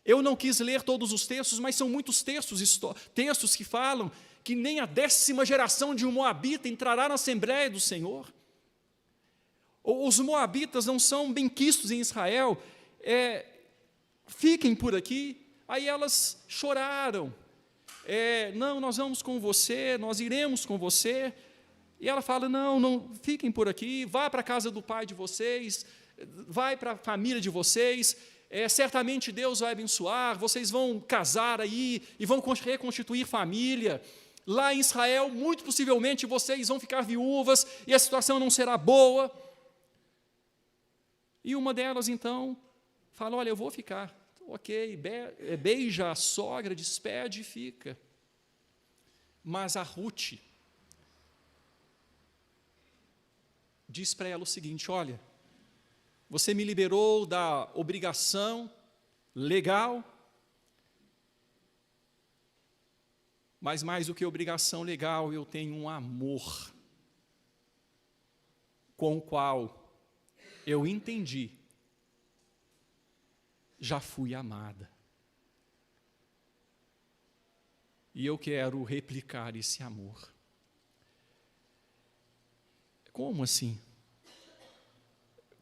A: eu não quis ler todos os textos, mas são muitos textos que falam que nem a 10ª geração de um moabita entrará na Assembleia do Senhor, os moabitas não são benquistos em Israel, fiquem por aqui. Aí elas choraram, não, nós vamos com você, nós iremos com você, e ela fala, não, fiquem por aqui, vá para a casa do pai de vocês, vai para a família de vocês, certamente Deus vai abençoar, vocês vão casar aí, e vão reconstituir família, lá em Israel, muito possivelmente vocês vão ficar viúvas, e a situação não será boa. E uma delas, então, fala, olha, eu vou ficar. Ok, beija a sogra, despede e fica. Mas a Ruth diz para ela o seguinte, olha, você me liberou da obrigação legal, mas mais do que obrigação legal, eu tenho um amor com o qual eu entendi já fui amada. E eu quero replicar esse amor. Como assim?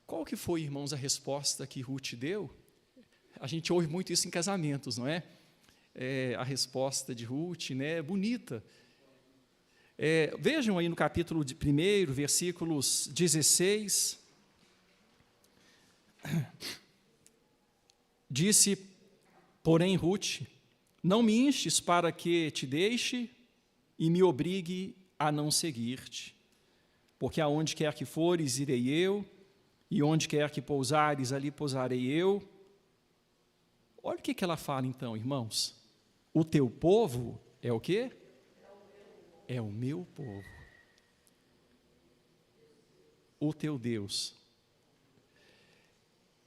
A: Qual que foi, irmãos, a resposta que Ruth deu? A gente ouve muito isso em casamentos, não é? A resposta de Ruth, né? Bonita. Vejam aí no capítulo 1, versículos 16. Disse, porém, Ruth: não me instes para que te deixe e me obrigue a não seguir-te, porque aonde quer que fores, irei eu, e onde quer que pousares, ali pousarei eu. Olha o que ela fala então, irmãos. O teu povo é o quê? É o meu povo. O teu Deus.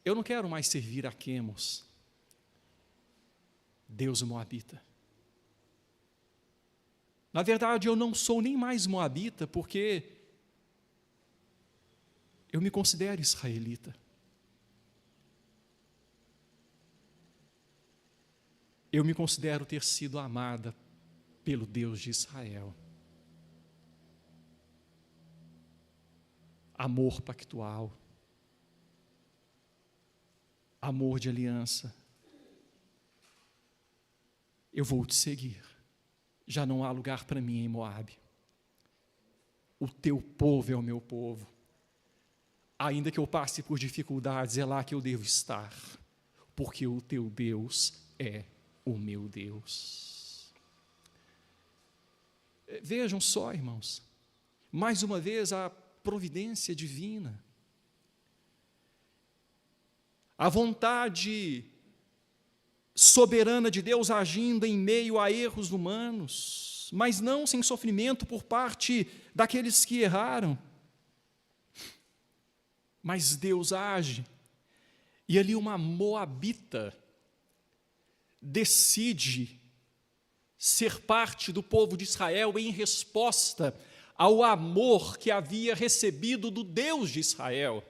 A: Eu não quero mais servir a Quemos, Deus moabita. Na verdade, eu não sou nem mais moabita, porque eu me considero israelita. Eu me considero ter sido amada pelo Deus de Israel. Amor pactual. Amor de aliança. Eu vou te seguir. Já não há lugar para mim em Moabe. O teu povo é o meu povo. Ainda que eu passe por dificuldades, é lá que eu devo estar, porque o teu Deus é o meu Deus. Vejam só, irmãos, mais uma vez a providência divina, a vontade soberana de Deus agindo em meio a erros humanos, mas não sem sofrimento por parte daqueles que erraram. Mas Deus age, e ali uma moabita decide ser parte do povo de Israel em resposta ao amor que havia recebido do Deus de Israel.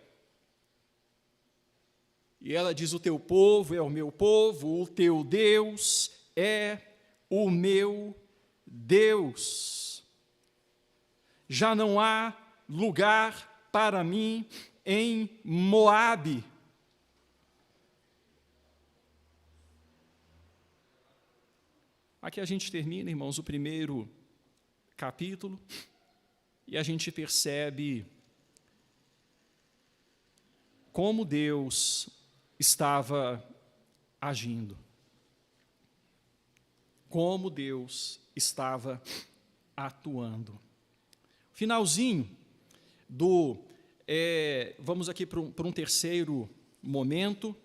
A: E ela diz: o teu povo é o meu povo, o teu Deus é o meu Deus. Já não há lugar para mim em Moabe. Aqui a gente termina, irmãos, o primeiro capítulo, e a gente percebe como Deus estava agindo. Como Deus estava atuando. Finalzinho vamos aqui para um terceiro momento,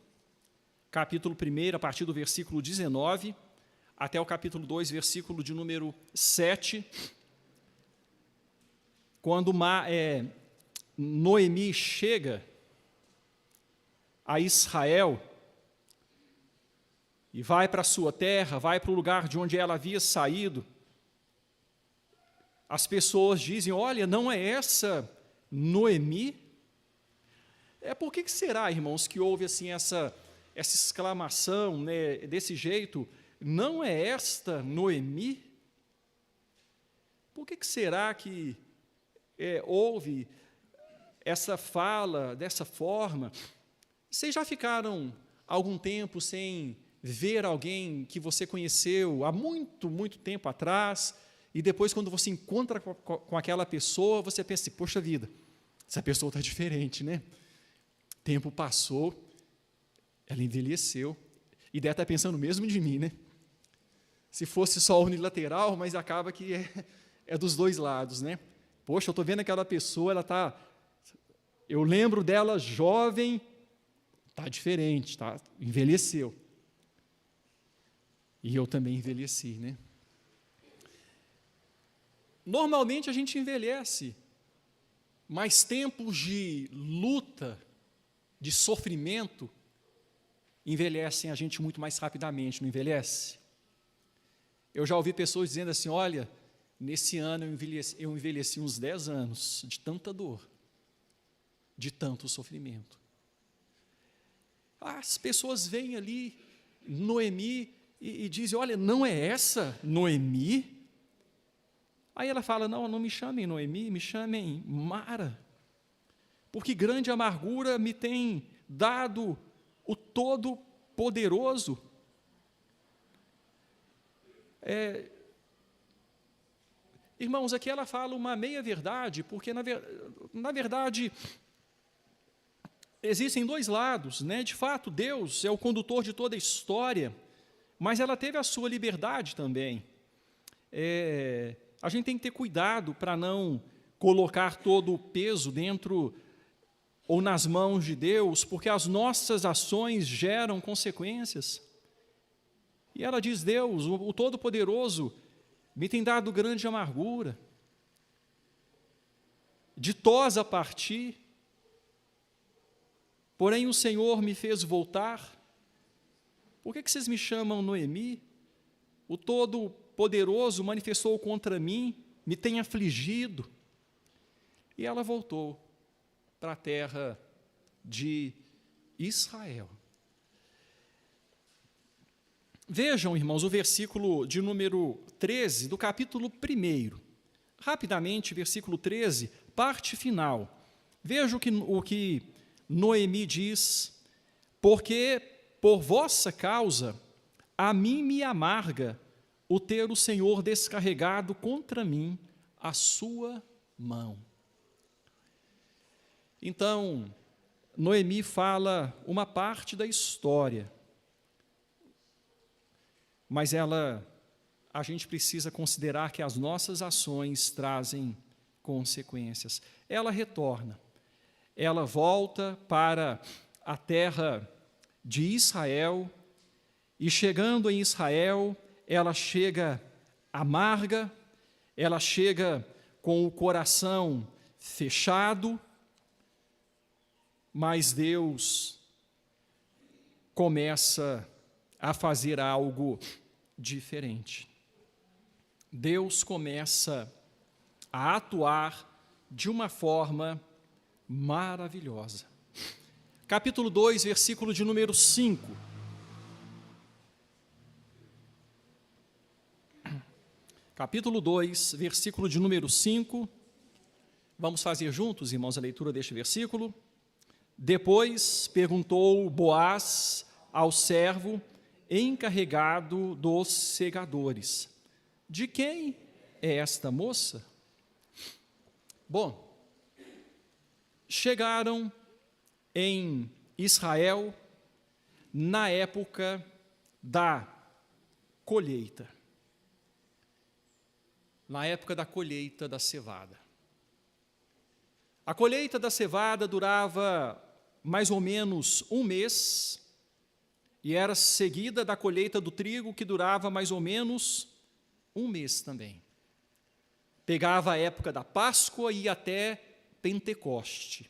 A: capítulo 1, a partir do versículo 19, até o capítulo 2, versículo de número 7, quando Noemi chega a Israel e vai para a sua terra, vai para o lugar de onde ela havia saído. As pessoas dizem: olha, não é essa Noemi? Por que será, irmãos, que houve assim essa exclamação, né, desse jeito? Não é esta Noemi? Por que será que houve essa fala dessa forma? Vocês já ficaram algum tempo sem ver alguém que você conheceu há muito, muito tempo atrás, e depois, quando você encontra com aquela pessoa, você pensa assim: poxa vida, essa pessoa está diferente, né? Tempo passou, ela envelheceu, e deve estar pensando mesmo de mim, né? Se fosse só unilateral, mas acaba que é dos dois lados, né? Poxa, eu estou vendo aquela pessoa, eu lembro dela jovem, está diferente, envelheceu. E eu também envelheci, né? Normalmente a gente envelhece, mas tempos de luta, de sofrimento, envelhecem a gente muito mais rapidamente, não envelhece? Eu já ouvi pessoas dizendo assim: olha, nesse ano eu envelheci uns 10 anos, de tanta dor, de tanto sofrimento. as pessoas veem ali Noemi e dizem, olha, não é essa Noemi? Aí ela fala, não, não me chamem Noemi, me chamem Mara, porque grande amargura me tem dado o Todo-Poderoso. Irmãos, aqui ela fala uma meia-verdade, porque, na verdade, existem dois lados, né? De fato, Deus é o condutor de toda a história, mas ela teve a sua liberdade também. A gente tem que ter cuidado para não colocar todo o peso dentro ou nas mãos de Deus, porque as nossas ações geram consequências. E ela diz, Deus, o Todo-Poderoso, me tem dado grande amargura, ditosa a partir, porém o Senhor me fez voltar. Por que vocês me chamam Noemi? O Todo-Poderoso manifestou contra mim, me tem afligido. E ela voltou para a terra de Israel. Vejam, irmãos, o versículo de número 13 do capítulo 1. Rapidamente, versículo 13, parte final. Veja o que Noemi diz, porque por vossa causa a mim me amarga o ter o Senhor descarregado contra mim a sua mão. Então, Noemi fala uma parte da história, mas a gente precisa considerar que as nossas ações trazem consequências. Ela retorna, ela volta para a terra de Israel, e chegando em Israel, ela chega amarga, ela chega com o coração fechado, mas Deus começa a fazer algo diferente. Deus começa a atuar de uma forma maravilhosa. Capítulo 2, versículo de número 5. Capítulo 2, versículo de número 5. Vamos fazer juntos, irmãos, a leitura deste versículo. Depois perguntou Boaz ao servo encarregado dos segadores, de quem é esta moça? Bom, chegaram em Israel na época da colheita. Na época da colheita da cevada. A colheita da cevada durava mais ou menos um mês, e era seguida da colheita do trigo, que durava mais ou menos um mês também. Pegava a época da Páscoa e ia até Pentecoste,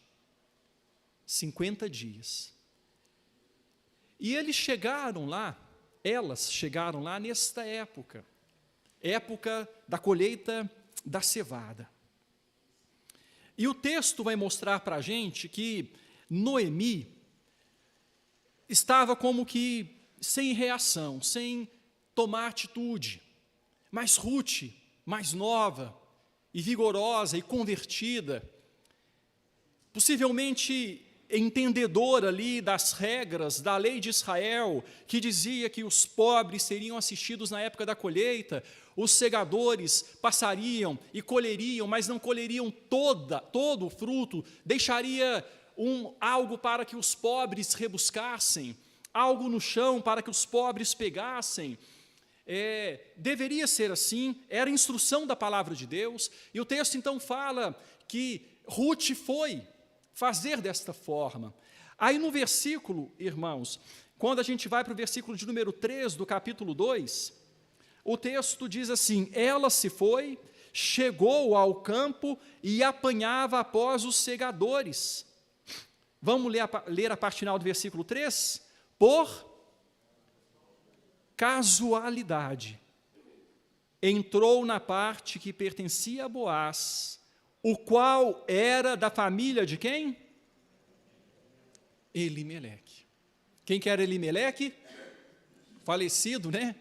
A: 50 dias. E elas chegaram lá nesta época da colheita da cevada. E o texto vai mostrar para a gente que Noemi estava como que sem reação, sem tomar atitude, mas Ruth, mais nova e vigorosa e convertida, possivelmente entendedora ali das regras da lei de Israel, que dizia que os pobres seriam assistidos na época da colheita, os segadores passariam e colheriam, mas não colheriam todo o fruto, deixaria algo para que os pobres rebuscassem, algo no chão para que os pobres pegassem. Deveria ser assim, era a instrução da palavra de Deus, e o texto então fala que Ruth foi fazer desta forma. Aí no versículo, irmãos, quando a gente vai para o versículo de número 3 do capítulo 2, o texto diz assim: ela se foi, chegou ao campo e apanhava após os segadores. Vamos ler a parte final do versículo 3? Por casualidade, entrou na parte que pertencia a Boaz, o qual era da família de quem? Elimeleque. Quem que era Elimeleque? Falecido, né?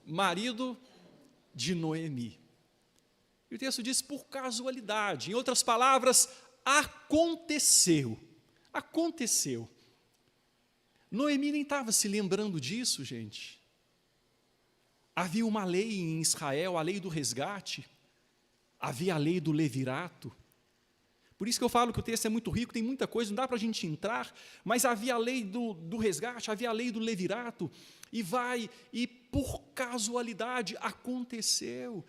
A: Marido de Noemi. E o texto diz, por casualidade. Em outras palavras, aconteceu. Aconteceu. Noemi nem estava se lembrando disso, gente. Havia uma lei em Israel, a lei do resgate. Havia a lei do levirato. Por isso que eu falo que o texto é muito rico, tem muita coisa, não dá para a gente entrar, mas havia a lei do resgate, havia a lei do levirato, e por casualidade aconteceu.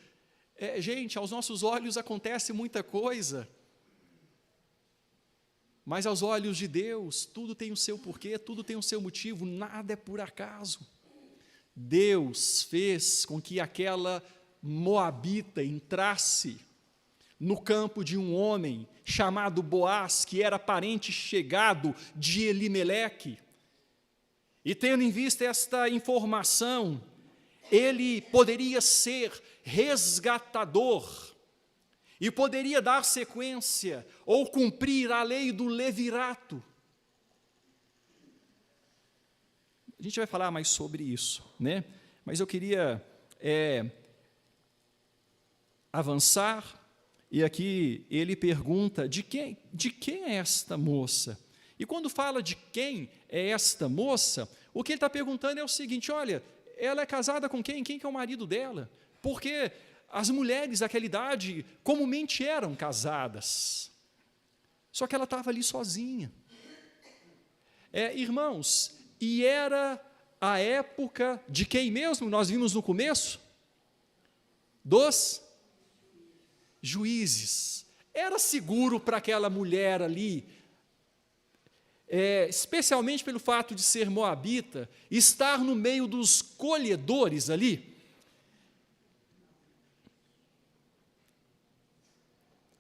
A: Gente, aos nossos olhos acontece muita coisa, mas aos olhos de Deus, tudo tem o seu porquê, tudo tem o seu motivo, nada é por acaso. Deus fez com que aquela moabita entrasse no campo de um homem chamado Boaz, que era parente chegado de Elimeleque. E tendo em vista esta informação, ele poderia ser resgatador e poderia dar sequência ou cumprir a lei do levirato. A gente vai falar mais sobre isso, né? Mas eu queria avançar, e aqui ele pergunta de quem é esta moça? E quando fala de quem é esta moça, o que ele está perguntando é o seguinte, olha, ela é casada com quem? Quem que é o marido dela? Porque as mulheres daquela idade comumente eram casadas, só que ela estava ali sozinha. Irmãos, e era a época de quem mesmo? Nós vimos no começo? Dos juízes. Era seguro para aquela mulher ali, especialmente pelo fato de ser moabita, estar no meio dos colhedores ali,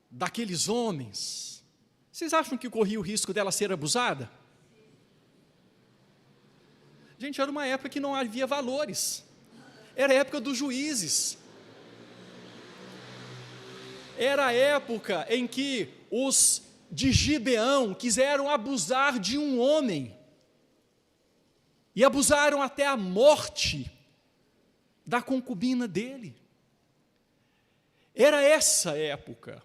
A: daqueles homens. Vocês acham que corria o risco dela ser abusada? Gente, era uma época que não havia valores, era a época dos juízes, era a época em que os de Gibeão quiseram abusar de um homem, e abusaram até a morte da concubina dele. Era essa época.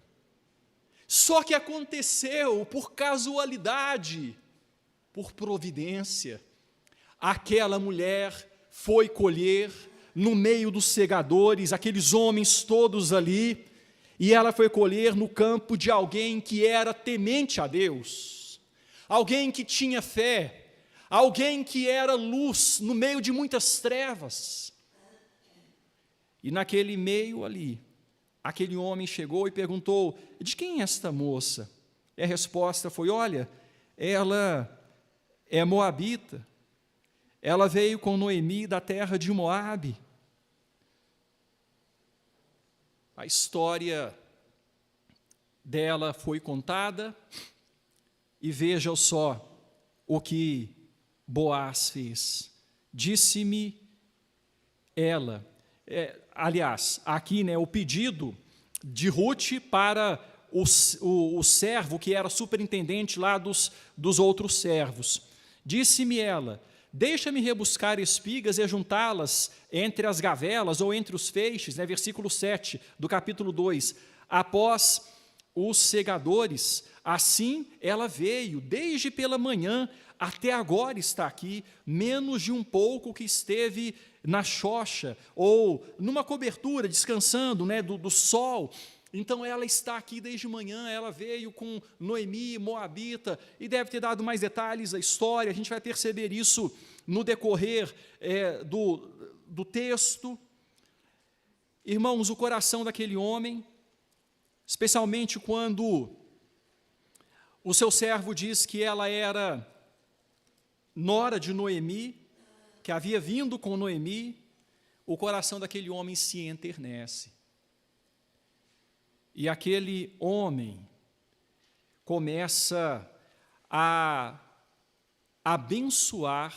A: Só que aconteceu por casualidade, por providência. Aquela mulher foi colher no meio dos segadores, aqueles homens todos ali, e ela foi colher no campo de alguém que era temente a Deus, alguém que tinha fé, alguém que era luz no meio de muitas trevas. E naquele meio ali, aquele homem chegou e perguntou, de quem é esta moça? E a resposta foi, olha, ela é moabita, ela veio com Noemi da terra de Moabe. A história dela foi contada, e veja só o que Boaz fez. Disse-me ela, aliás, aqui, né, o pedido de Ruth para o servo que era superintendente lá dos outros servos. Disse-me ela, deixa-me rebuscar espigas e juntá-las entre as gavelas ou entre os feixes, né, versículo 7 do capítulo 2, após os segadores. Assim ela veio, desde pela manhã até agora está aqui, menos de um pouco que esteve na xoxa, ou numa cobertura, descansando, né, do sol. Então ela está aqui desde manhã, ela veio com Noemi, moabita, e deve ter dado mais detalhes à história, a gente vai perceber isso no decorrer do texto. Irmãos, o coração daquele homem, especialmente quando o seu servo diz que ela era nora de Noemi, que havia vindo com Noemi, o coração daquele homem se enternece. E aquele homem começa a abençoar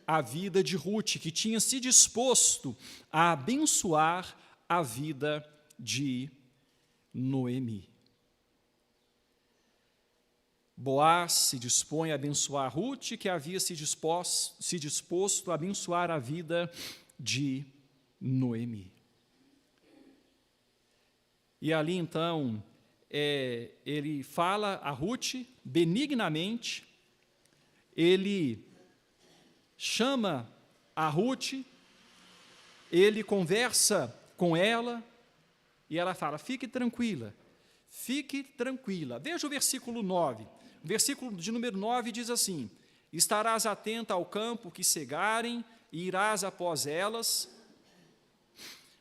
A: a vida de Ruth, que tinha se disposto a abençoar a vida de Noemi. Boaz se dispõe a abençoar Ruth, que havia se disposto a abençoar a vida de Noemi. E ali, então, ele fala a Ruth benignamente, ele chama a Ruth, ele conversa com ela, e ela fala, fique tranquila. Veja o versículo 9. O versículo de número 9 diz assim, estarás atenta ao campo que cegarem, e irás após elas.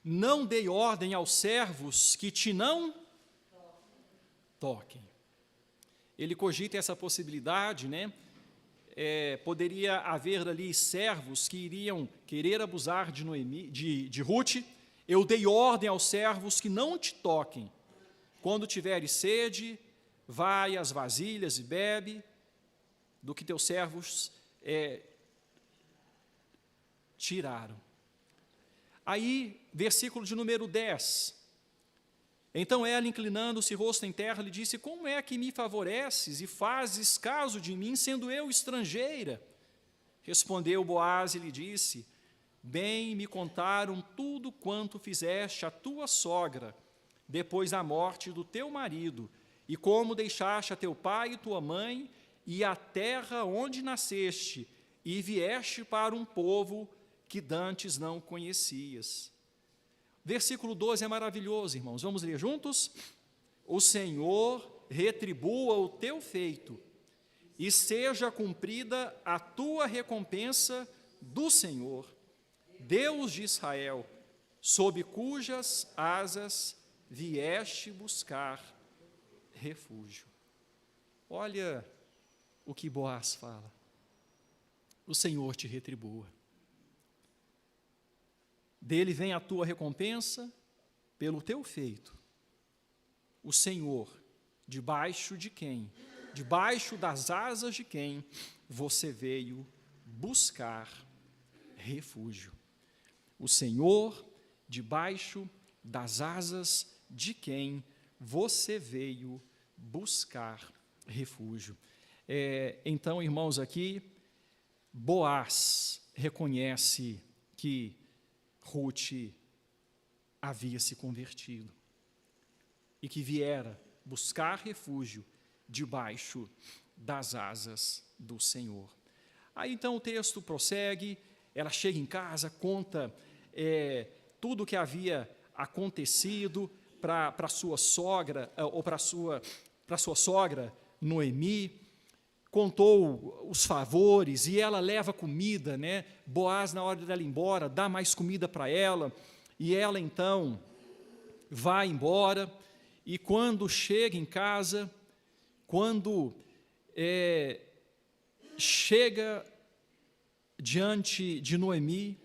A: Não dei ordem aos servos que te não toquem. Ele cogita essa possibilidade, né? Poderia haver ali servos que iriam querer abusar de Ruth. Eu dei ordem aos servos que não te toquem. Quando tiveres sede, vai às vasilhas e bebe do que teus servos tiraram. Aí, versículo de número 10. Então ela, inclinando-se rosto em terra, lhe disse, como é que me favoreces e fazes caso de mim, sendo eu estrangeira? Respondeu Boaz e lhe disse, bem me contaram tudo quanto fizeste a tua sogra, depois da morte do teu marido, e como deixaste a teu pai e tua mãe, e a terra onde nasceste, e vieste para um povo que dantes não conhecias. Versículo 12 é maravilhoso, irmãos. Vamos ler juntos? O Senhor retribua o teu feito, e seja cumprida a tua recompensa do Senhor, Deus de Israel, sob cujas asas vieste buscar refúgio. Olha o que Boaz fala. O Senhor te retribua. Dele vem a tua recompensa pelo teu feito. O Senhor, debaixo de quem? Debaixo das asas de quem você veio buscar refúgio. O Senhor, debaixo das asas de quem você veio buscar refúgio. Então, irmãos, aqui, Boaz reconhece que Ruth havia se convertido e que viera buscar refúgio debaixo das asas do Senhor. Aí então o texto prossegue, ela chega em casa, conta tudo o que havia acontecido para sua sogra, ou para sua sogra Noemi, contou os favores, e ela leva comida, né? Boaz, na hora dela ir embora, dá mais comida para ela, e ela então vai embora, e quando chega em casa, quando chega diante de Noemi,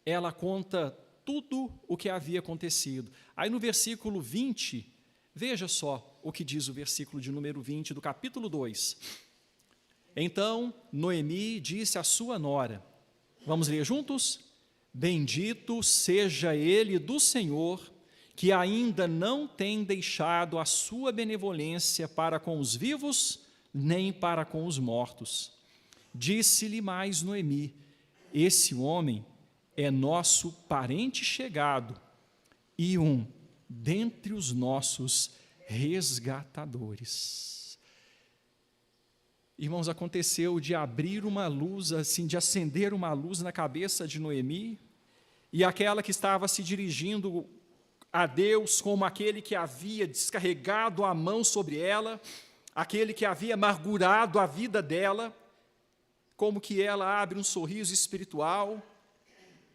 A: ela conta tudo o que havia acontecido. Aí no versículo 20, veja só o que diz o versículo de número 20 do capítulo 2. Então Noemi disse à sua nora, vamos ler juntos? Bendito seja ele do Senhor, que ainda não tem deixado a sua benevolência para com os vivos, nem para com os mortos. Disse-lhe mais Noemi, esse homem é nosso parente chegado e um dentre os nossos resgatadores. Irmãos, aconteceu de abrir uma luz, assim, de acender uma luz na cabeça de Noemi, e aquela que estava se dirigindo a Deus como aquele que havia descarregado a mão sobre ela, aquele que havia amargurado a vida dela, como que ela abre um sorriso espiritual,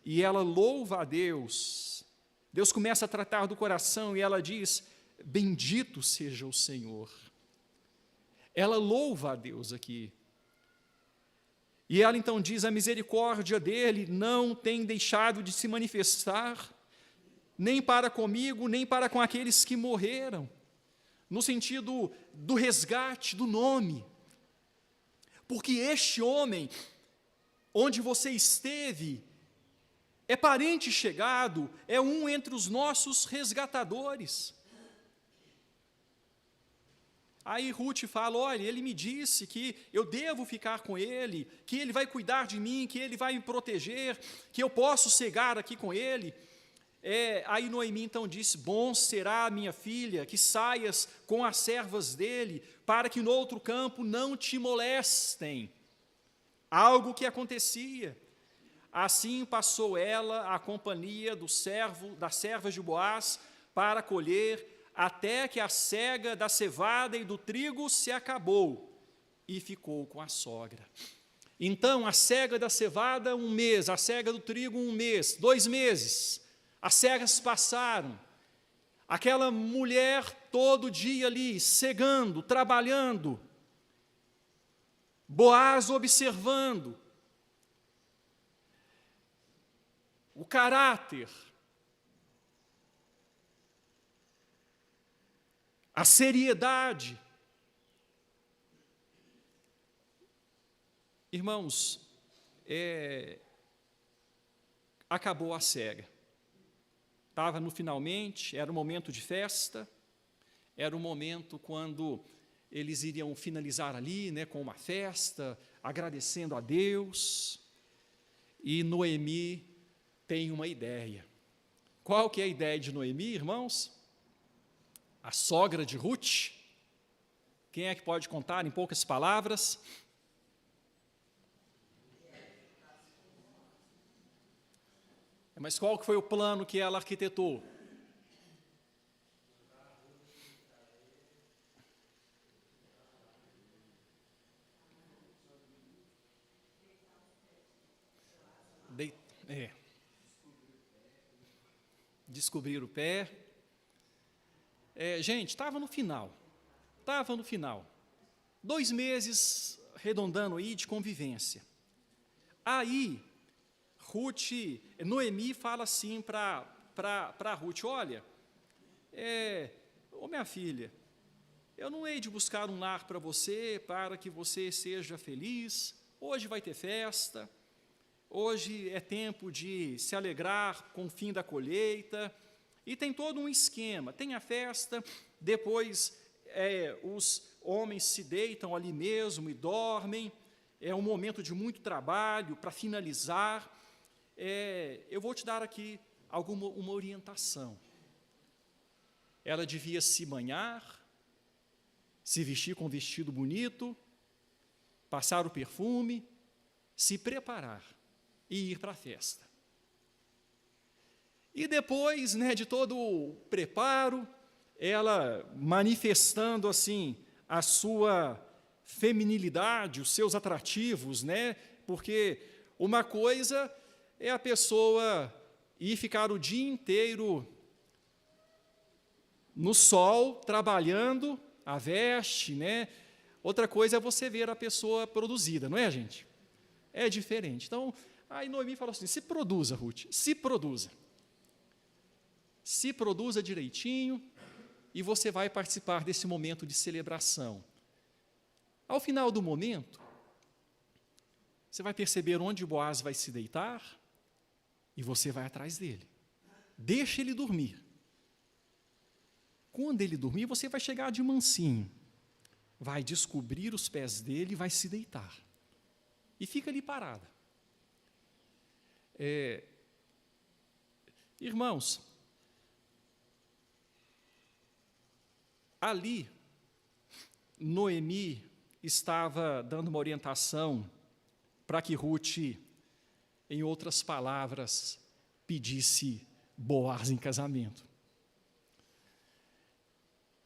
A: e ela louva a Deus. Deus começa a tratar do coração, e ela diz, bendito seja o Senhor. Ela louva a Deus aqui. E ela então diz, a misericórdia dele não tem deixado de se manifestar, nem para comigo, nem para com aqueles que morreram, no sentido do resgate do nome. Porque este homem, onde você esteve, é parente chegado, é um entre os nossos resgatadores. Aí Ruth fala, olha, ele me disse que eu devo ficar com ele, que ele vai cuidar de mim, que ele vai me proteger, que eu posso cegar aqui com ele. Aí Noemi então disse, bom será, minha filha, que saias com as servas dele, para que no outro campo não te molestem. Algo que acontecia. Assim passou ela a companhia das servas de Boaz para colher, até que a cega da cevada e do trigo se acabou, e ficou com a sogra. Então, a cega da cevada, 1 mês, a cega do trigo, 1 mês, 2 meses, as cegas passaram, aquela mulher todo dia ali, cegando, trabalhando, Boaz observando, o caráter, a seriedade. Irmãos, acabou a cega. Estava no finalmente, era um momento de festa, era um momento quando eles iriam finalizar ali, né, com uma festa, agradecendo a Deus. E Noemi tem uma ideia. Qual que é a ideia de Noemi, irmãos? A sogra de Ruth. Quem é que pode contar em poucas palavras? Mas qual que foi o plano que ela arquitetou? Descobrir o pé. Gente, estava no final. 2 meses arredondando aí de convivência. Aí, Noemi fala assim para Ruth, olha, minha filha, eu não hei de buscar um lar para você, para que você seja feliz, hoje vai ter festa, hoje é tempo de se alegrar com o fim da colheita, e tem todo um esquema, tem a festa, depois os homens se deitam ali mesmo e dormem, é um momento de muito trabalho para finalizar. Eu vou te dar aqui uma orientação. Ela devia se banhar, se vestir com um vestido bonito, passar o perfume, se preparar e ir para a festa. E depois, né, de todo o preparo, ela manifestando assim a sua feminilidade, os seus atrativos, né? Porque uma coisa é a pessoa ir ficar o dia inteiro no sol, trabalhando, a veste, né? Outra coisa é você ver a pessoa produzida, não é, gente? É diferente. Então, aí Noemi fala assim, se produza, Ruth, se produza. Se produza direitinho e você vai participar desse momento de celebração. Ao final do momento, você vai perceber onde Boaz vai se deitar e você vai atrás dele. Deixa ele dormir. Quando ele dormir, você vai chegar de mansinho, vai descobrir os pés dele e vai se deitar. E fica ali parada. Irmãos, ali, Noemi estava dando uma orientação para que Ruth, em outras palavras, pedisse Boaz em casamento.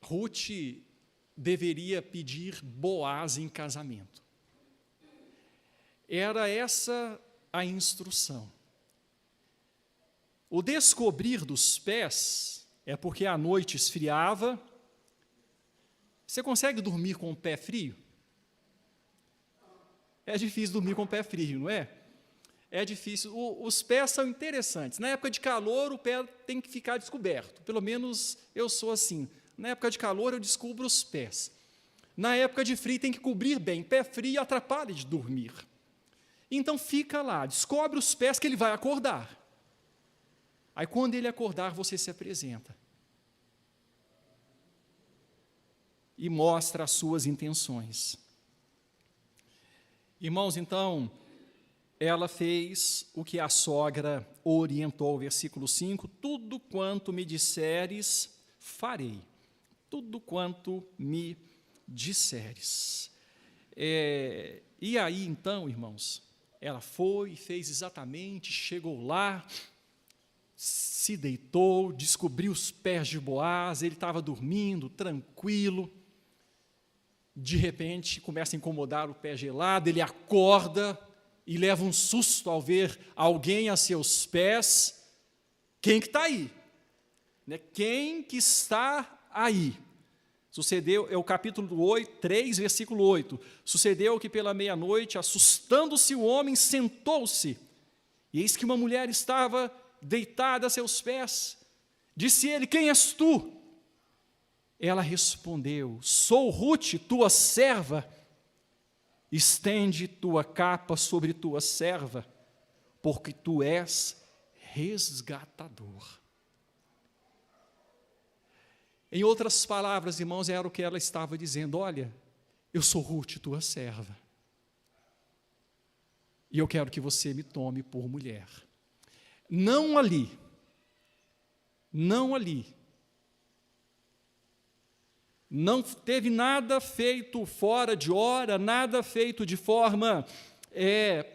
A: Ruth deveria pedir Boaz em casamento. Era essa a instrução. O descobrir dos pés é porque a noite esfriava. Você consegue dormir com o pé frio? É difícil dormir com o pé frio, não é? É difícil. Os pés são interessantes. Na época de calor, o pé tem que ficar descoberto. Pelo menos eu sou assim. Na época de calor, eu descubro os pés. Na época de frio, tem que cobrir bem. Pé frio atrapalha de dormir. Então, fica lá, descobre os pés que ele vai acordar. Aí, quando ele acordar, você se apresenta. e mostra as suas intenções. Irmãos, então, ela fez o que a sogra orientou, versículo 5, tudo quanto me disseres, farei. Tudo quanto me disseres. E aí, então, irmãos, ela foi e fez exatamente, chegou lá, se deitou, descobriu os pés de Boaz, ele estava dormindo, tranquilo. De repente, começa a incomodar o pé gelado, ele acorda e leva um susto ao ver alguém a seus pés. Quem que está aí? Quem que está aí? Sucedeu, é o capítulo 3, versículo 8. Sucedeu que pela meia-noite, assustando-se o homem, sentou-se. E eis que uma mulher estava deitada a seus pés. Disse ele, quem és tu? Ela respondeu, sou Rute, tua serva. Estende tua capa sobre tua serva, porque tu és resgatador. Em outras palavras, irmãos, era o que ela estava dizendo, olha, eu sou Rute, tua serva, e eu quero que você me tome por mulher. Não ali, não teve nada feito fora de hora, nada feito de forma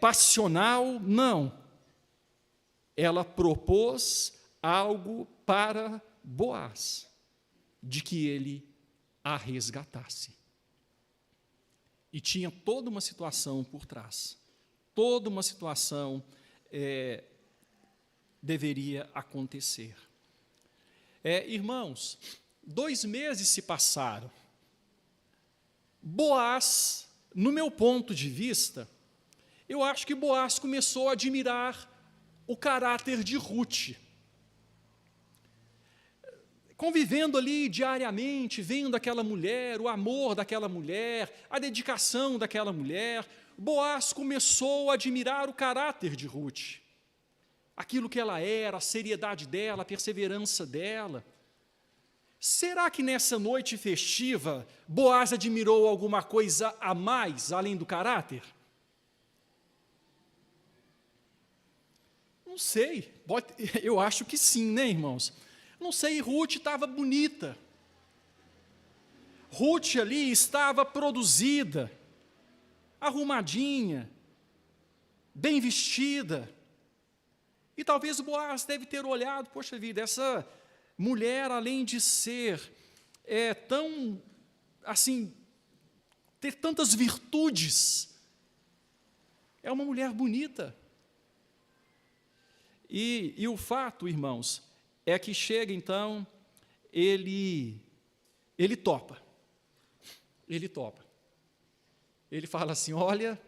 A: passional, não. Ela propôs algo para Boaz, de que ele a resgatasse. E tinha toda uma situação por trás, toda uma situação deveria acontecer. Irmãos, 2 meses se passaram. Boaz, no meu ponto de vista, eu acho que Boaz começou a admirar o caráter de Rute. Convivendo ali diariamente, vendo aquela mulher, o amor daquela mulher, a dedicação daquela mulher, Boaz começou a admirar o caráter de Rute. Aquilo que ela era, a seriedade dela, a perseverança dela. Será que nessa noite festiva, Boaz admirou alguma coisa a mais, além do caráter? Não sei, eu acho que sim, né, irmãos? Não sei, Rute estava bonita. Rute ali estava produzida, arrumadinha, bem vestida. E talvez o Boaz deve ter olhado, poxa vida, essa mulher, além de ser tão, assim, ter tantas virtudes, é uma mulher bonita. E o fato, irmãos, é que chega então, ele topa. Ele topa. Ele fala assim, olha,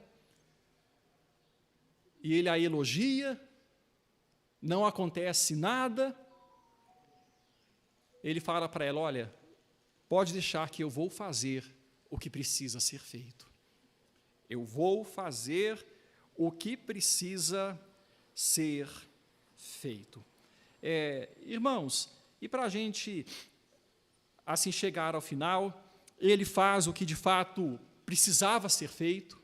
A: e ele a elogia, não acontece nada. Ele fala para ela, olha, pode deixar que eu vou fazer o que precisa ser feito. Eu vou fazer o que precisa ser feito. Irmãos, e para a gente assim chegar ao final, ele faz o que de fato precisava ser feito,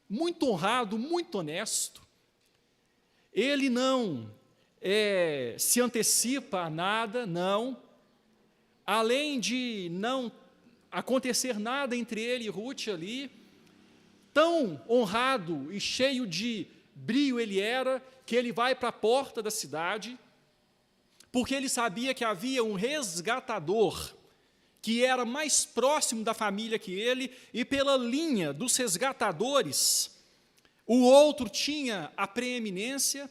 A: muito honrado, muito honesto. Ele não se antecipa a nada, não. Além de não acontecer nada entre ele e Rute ali, tão honrado e cheio de brio ele era, que ele vai para a porta da cidade, porque ele sabia que havia um resgatador, que era mais próximo da família que ele, e pela linha dos resgatadores, o outro tinha a preeminência,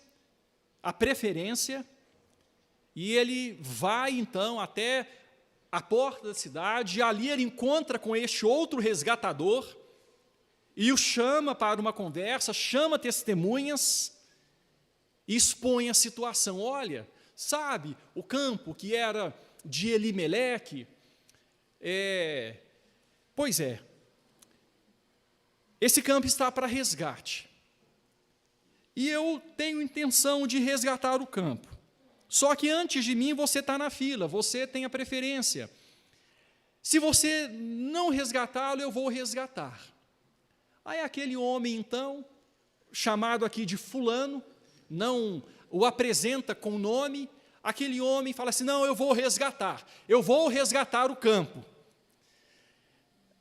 A: a preferência, e ele vai então até a porta da cidade, e ali ele encontra com este outro resgatador, e o chama para uma conversa, chama testemunhas, e expõe a situação. Olha, sabe, o campo que era de Elimeleque, pois é, esse campo está para resgate, e eu tenho intenção de resgatar o campo, só que antes de mim você está na fila, você tem a preferência. Se você não resgatá-lo, eu vou resgatar. Aí aquele homem, então, chamado aqui de fulano, não o apresenta com nome, aquele homem fala assim, não, eu vou resgatar o campo.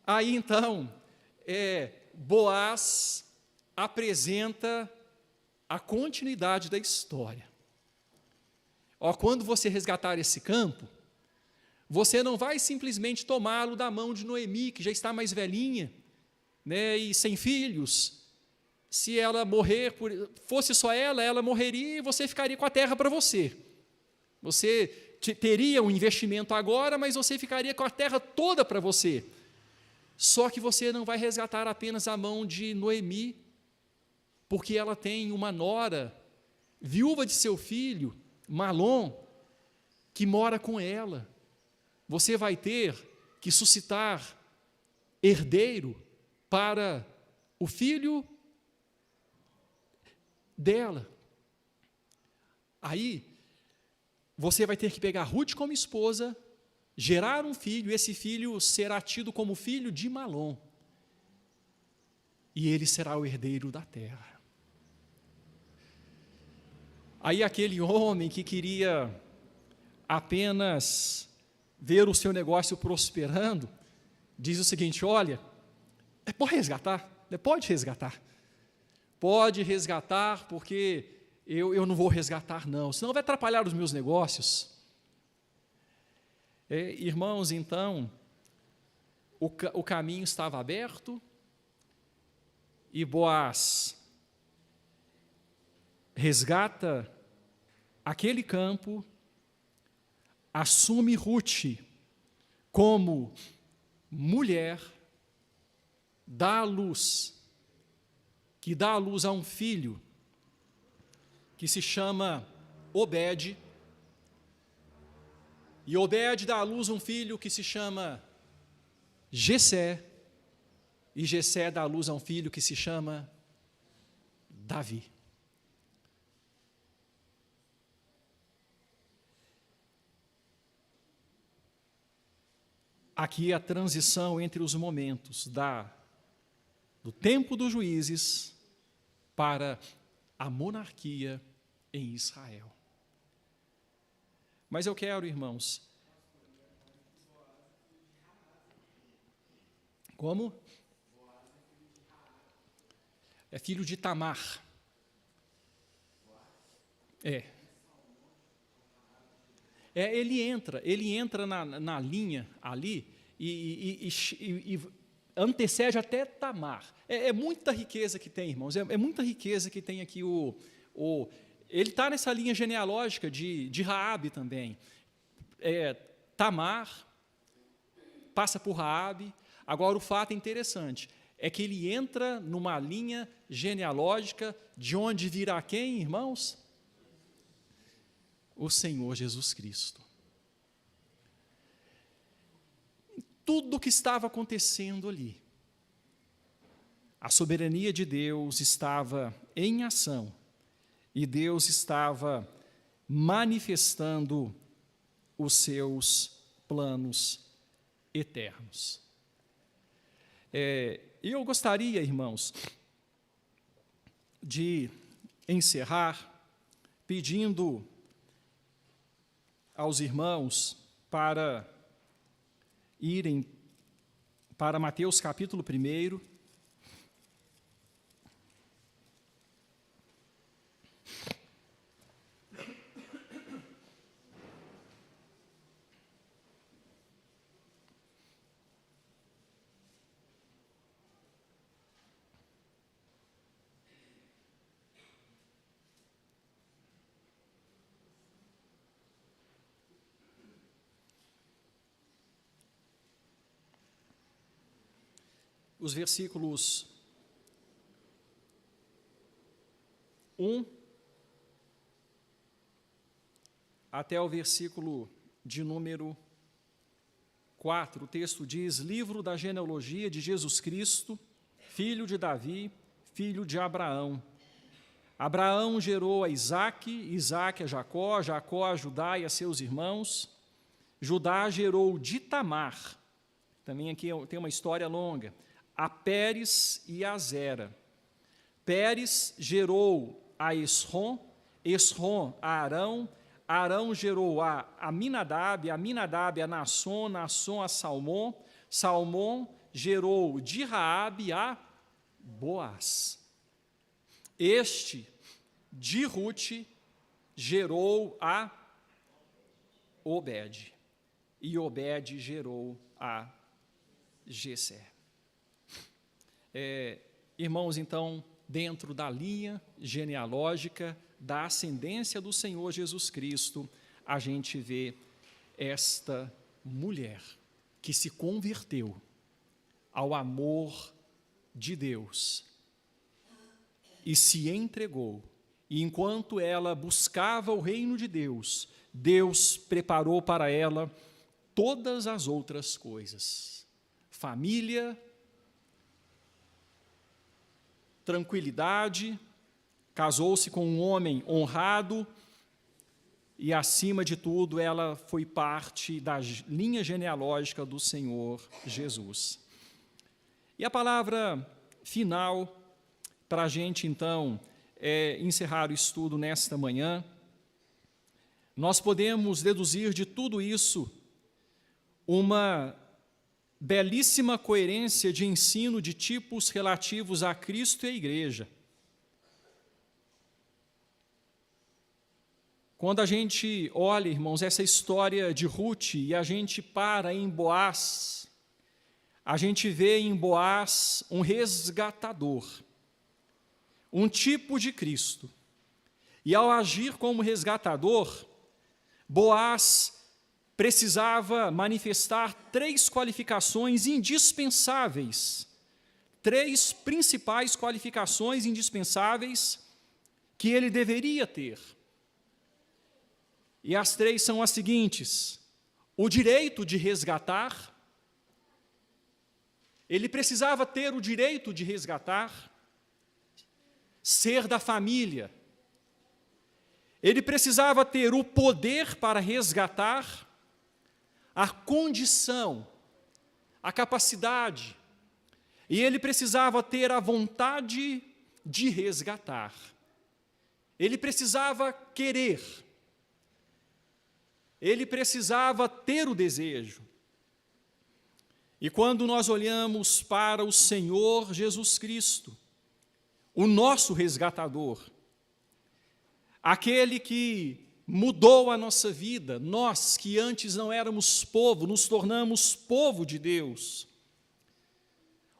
A: Aí, então, Boaz apresenta a continuidade da história. Quando você resgatar esse campo, você não vai simplesmente tomá-lo da mão de Noemi, que já está mais velhinha, né, e sem filhos. Se ela morrer, fosse só ela morreria e você ficaria com a terra para você. Você teria um investimento agora, mas você ficaria com a terra toda para você. Só que você não vai resgatar apenas a mão de Noemi, porque ela tem uma nora, viúva de seu filho, Malom, que mora com ela. Você vai ter que suscitar herdeiro para o filho dela. Aí, você vai ter que pegar Ruth como esposa, gerar um filho, e esse filho será tido como filho de Malom. E ele será o herdeiro da terra. Aí aquele homem que queria apenas ver o seu negócio prosperando, diz o seguinte, olha, pode resgatar, porque eu não vou resgatar não, senão vai atrapalhar os meus negócios. Irmãos, então, o caminho estava aberto, e Boaz resgata aquele campo, assume Ruth como mulher, que dá à luz a um filho, que se chama Obed, e Obed dá à luz um filho que se chama Jessé, e Jessé dá à luz a um filho que se chama Davi. Aqui a transição entre os momentos do tempo dos juízes para a monarquia em Israel. Mas eu quero, irmãos, como? É filho de Tamar. Ele entra na linha ali e antecede até Tamar. É muita riqueza que tem, irmãos, é muita riqueza que tem aqui ele está nessa linha genealógica de Raabe também. Tamar passa por Raabe. Agora, o fato interessante é que ele entra numa linha genealógica de onde virá quem, irmãos? O Senhor Jesus Cristo. Tudo o que estava acontecendo ali, a soberania de Deus estava em ação, e Deus estava manifestando os seus planos eternos. Eu gostaria, irmãos, de encerrar pedindo aos irmãos para irem para Mateus capítulo 1. Os versículos 1 até o versículo de número 4, o texto diz: livro da genealogia de Jesus Cristo, filho de Davi, filho de Abraão. Abraão gerou a Isaque, Isaque a Jacó, Jacó a Judá e a seus irmãos. Judá gerou de Tamar, Também aqui tem uma história longa. A Pérez e a Zera. Pérez gerou a Esrom, Esrom a Arão, Arão gerou a Aminadab a Naasson, Naasson a Salmão, Salmão gerou de Raabe a Boaz. Este, de Rute, gerou a Obed, e Obed gerou a Jessé. Irmãos, então, dentro da linha genealógica da ascendência do Senhor Jesus Cristo, a gente vê esta mulher que se converteu ao amor de Deus e se entregou. E enquanto ela buscava o reino de Deus, Deus preparou para ela todas as outras coisas: família, tranquilidade, casou-se com um homem honrado e, acima de tudo, ela foi parte da linha genealógica do Senhor Jesus. E a palavra final para a gente, então, encerrar o estudo nesta manhã. Nós podemos deduzir de tudo isso uma belíssima coerência de ensino de tipos relativos a Cristo e à igreja. Quando a gente olha, irmãos, essa história de Rute e a gente para em Boaz, a gente vê em Boaz um resgatador, um tipo de Cristo. E ao agir como resgatador, Boaz precisava manifestar 3 qualificações indispensáveis, 3 principais qualificações indispensáveis que ele deveria ter. E as 3 são as seguintes: o direito de resgatar, ele precisava ter o direito de resgatar, ser da família, ele precisava ter o poder para resgatar, a condição, a capacidade, e ele precisava ter a vontade de resgatar. Ele precisava querer, ele precisava ter o desejo. E quando nós olhamos para o Senhor Jesus Cristo, o nosso resgatador, aquele que mudou a nossa vida, nós que antes não éramos povo, nos tornamos povo de Deus.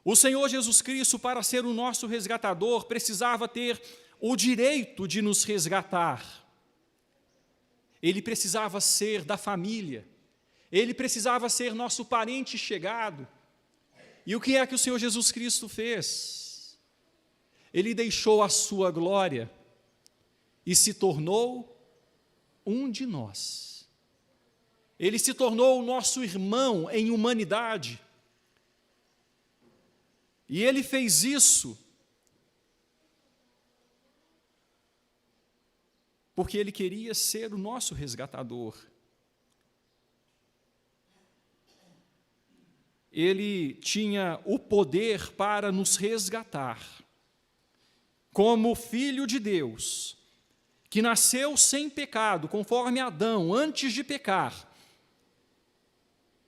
A: O Senhor Jesus Cristo, para ser o nosso resgatador, precisava ter o direito de nos resgatar. Ele precisava ser da família, ele precisava ser nosso parente chegado. E o que é que o Senhor Jesus Cristo fez? Ele deixou a sua glória e se tornou um de nós. Ele se tornou o nosso irmão em humanidade. E ele fez isso porque ele queria ser o nosso resgatador. Ele tinha o poder para nos resgatar. Como Filho de Deus, que nasceu sem pecado, conforme Adão, antes de pecar,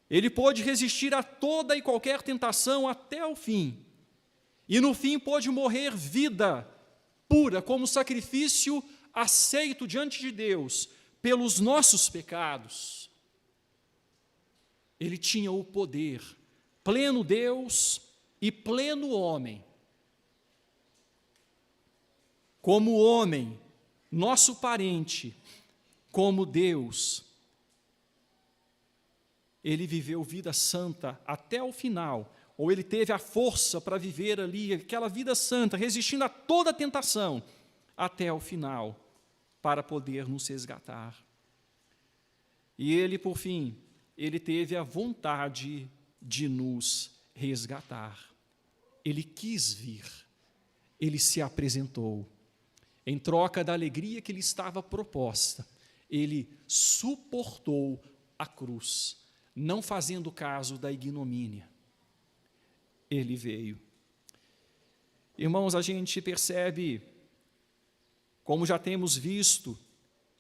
A: ele pôde resistir a toda e qualquer tentação até o fim, e no fim pôde morrer vida pura, como sacrifício aceito diante de Deus, pelos nossos pecados. Ele tinha o poder, pleno Deus e pleno homem. Como homem, nosso parente, como Deus, ele viveu vida santa até o final, ou ele teve a força para viver ali aquela vida santa, resistindo a toda tentação, até o final, para poder nos resgatar. E ele, por fim, ele teve a vontade de nos resgatar. Ele quis vir, ele se apresentou. Em troca da alegria que lhe estava proposta, ele suportou a cruz, não fazendo caso da ignomínia. Ele veio. Irmãos, a gente percebe, como já temos visto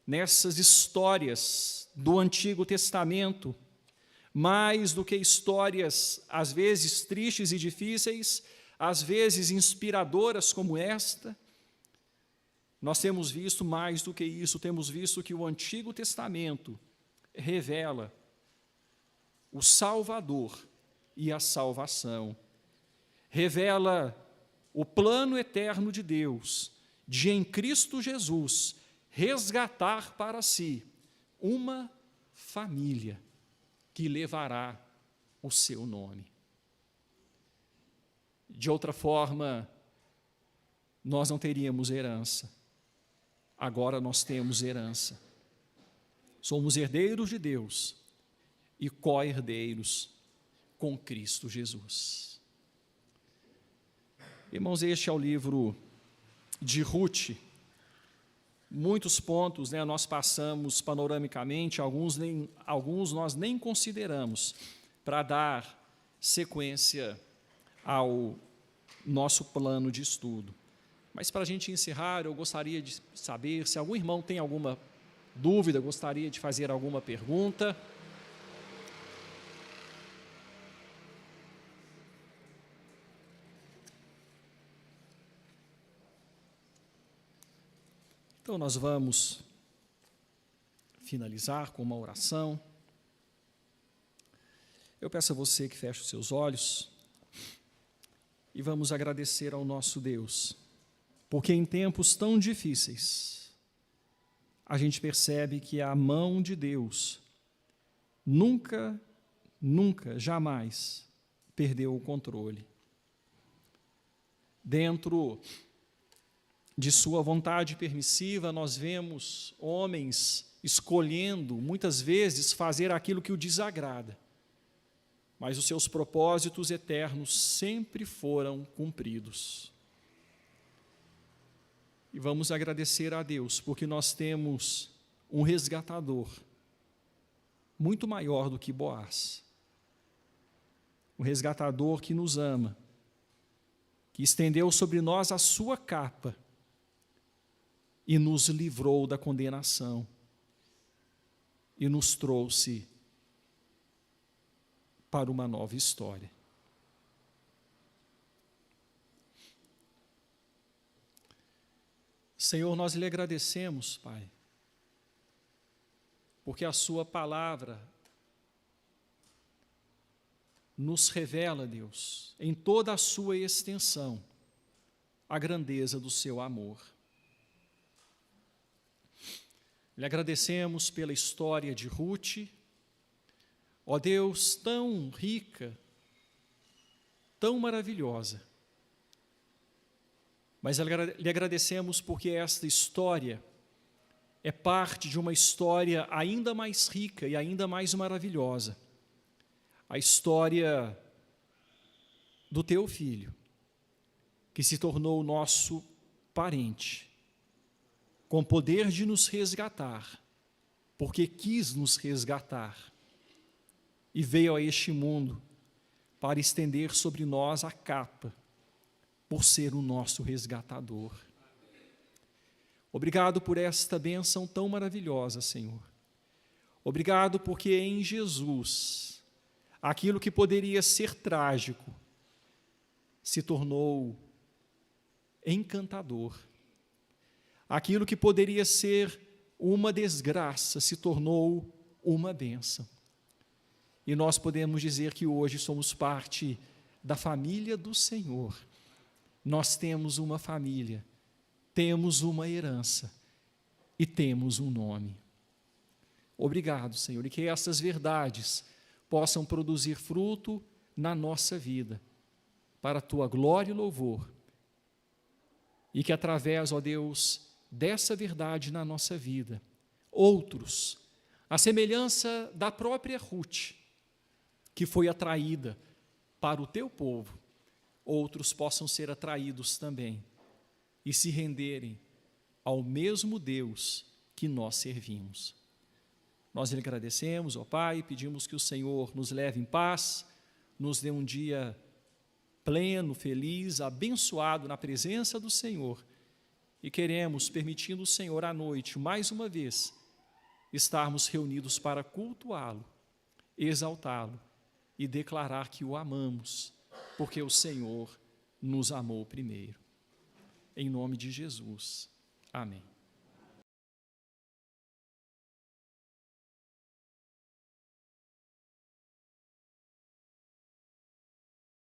A: nessas histórias do Antigo Testamento, mais do que histórias, às vezes tristes e difíceis, às vezes inspiradoras como esta, nós temos visto mais do que isso, temos visto que o Antigo Testamento revela o Salvador e a salvação, revela o plano eterno de Deus, de em Cristo Jesus resgatar para si uma família que levará o seu nome. De outra forma, nós não teríamos herança. Agora nós temos herança. Somos herdeiros de Deus e co-herdeiros com Cristo Jesus. Irmãos, este é o livro de Ruth. Muitos pontos, nós passamos panoramicamente, alguns nós nem consideramos, para dar sequência ao nosso plano de estudo. Mas para a gente encerrar, eu gostaria de saber se algum irmão tem alguma dúvida, gostaria de fazer alguma pergunta. Então, nós vamos finalizar com uma oração. Eu peço a você que feche os seus olhos e vamos agradecer ao nosso Deus, porque em tempos tão difíceis, a gente percebe que a mão de Deus nunca, jamais perdeu o controle. Dentro de sua vontade permissiva, nós vemos homens escolhendo, muitas vezes, fazer aquilo que o desagrada, mas os seus propósitos eternos sempre foram cumpridos. E vamos agradecer a Deus, porque nós temos um resgatador muito maior do que Boaz, um resgatador que nos ama, que estendeu sobre nós a sua capa, e nos livrou da condenação, e nos trouxe para uma nova história. Senhor, nós lhe agradecemos, Pai, porque a sua palavra nos revela, Deus, em toda a sua extensão, a grandeza do seu amor. Lhe agradecemos pela história de Ruth, ó Deus, tão rica, tão maravilhosa. Mas lhe agradecemos porque esta história é parte de uma história ainda mais rica e ainda mais maravilhosa. A história do teu filho, que se tornou nosso parente, com poder de nos resgatar, porque quis nos resgatar, e veio a este mundo para estender sobre nós a capa, por ser o nosso resgatador. Obrigado por esta bênção tão maravilhosa, Senhor. Obrigado porque em Jesus, aquilo que poderia ser trágico, se tornou encantador. Aquilo que poderia ser uma desgraça se tornou uma bênção. E nós podemos dizer que hoje somos parte da família do Senhor. Nós temos uma família, temos uma herança e temos um nome. Obrigado, Senhor, e que essas verdades possam produzir fruto na nossa vida, para a tua glória e louvor. E que através, ó Deus, dessa verdade na nossa vida, outros, a semelhança da própria Ruth, que foi atraída para o teu povo, outros possam ser atraídos também e se renderem ao mesmo Deus que nós servimos. Nós lhe agradecemos, ó Pai, pedimos que o Senhor nos leve em paz, nos dê um dia pleno, feliz, abençoado na presença do Senhor. E queremos, permitindo o Senhor à noite, mais uma vez, estarmos reunidos para cultuá-lo, exaltá-lo e declarar que o amamos, porque o Senhor nos amou primeiro. Em nome de Jesus. Amém.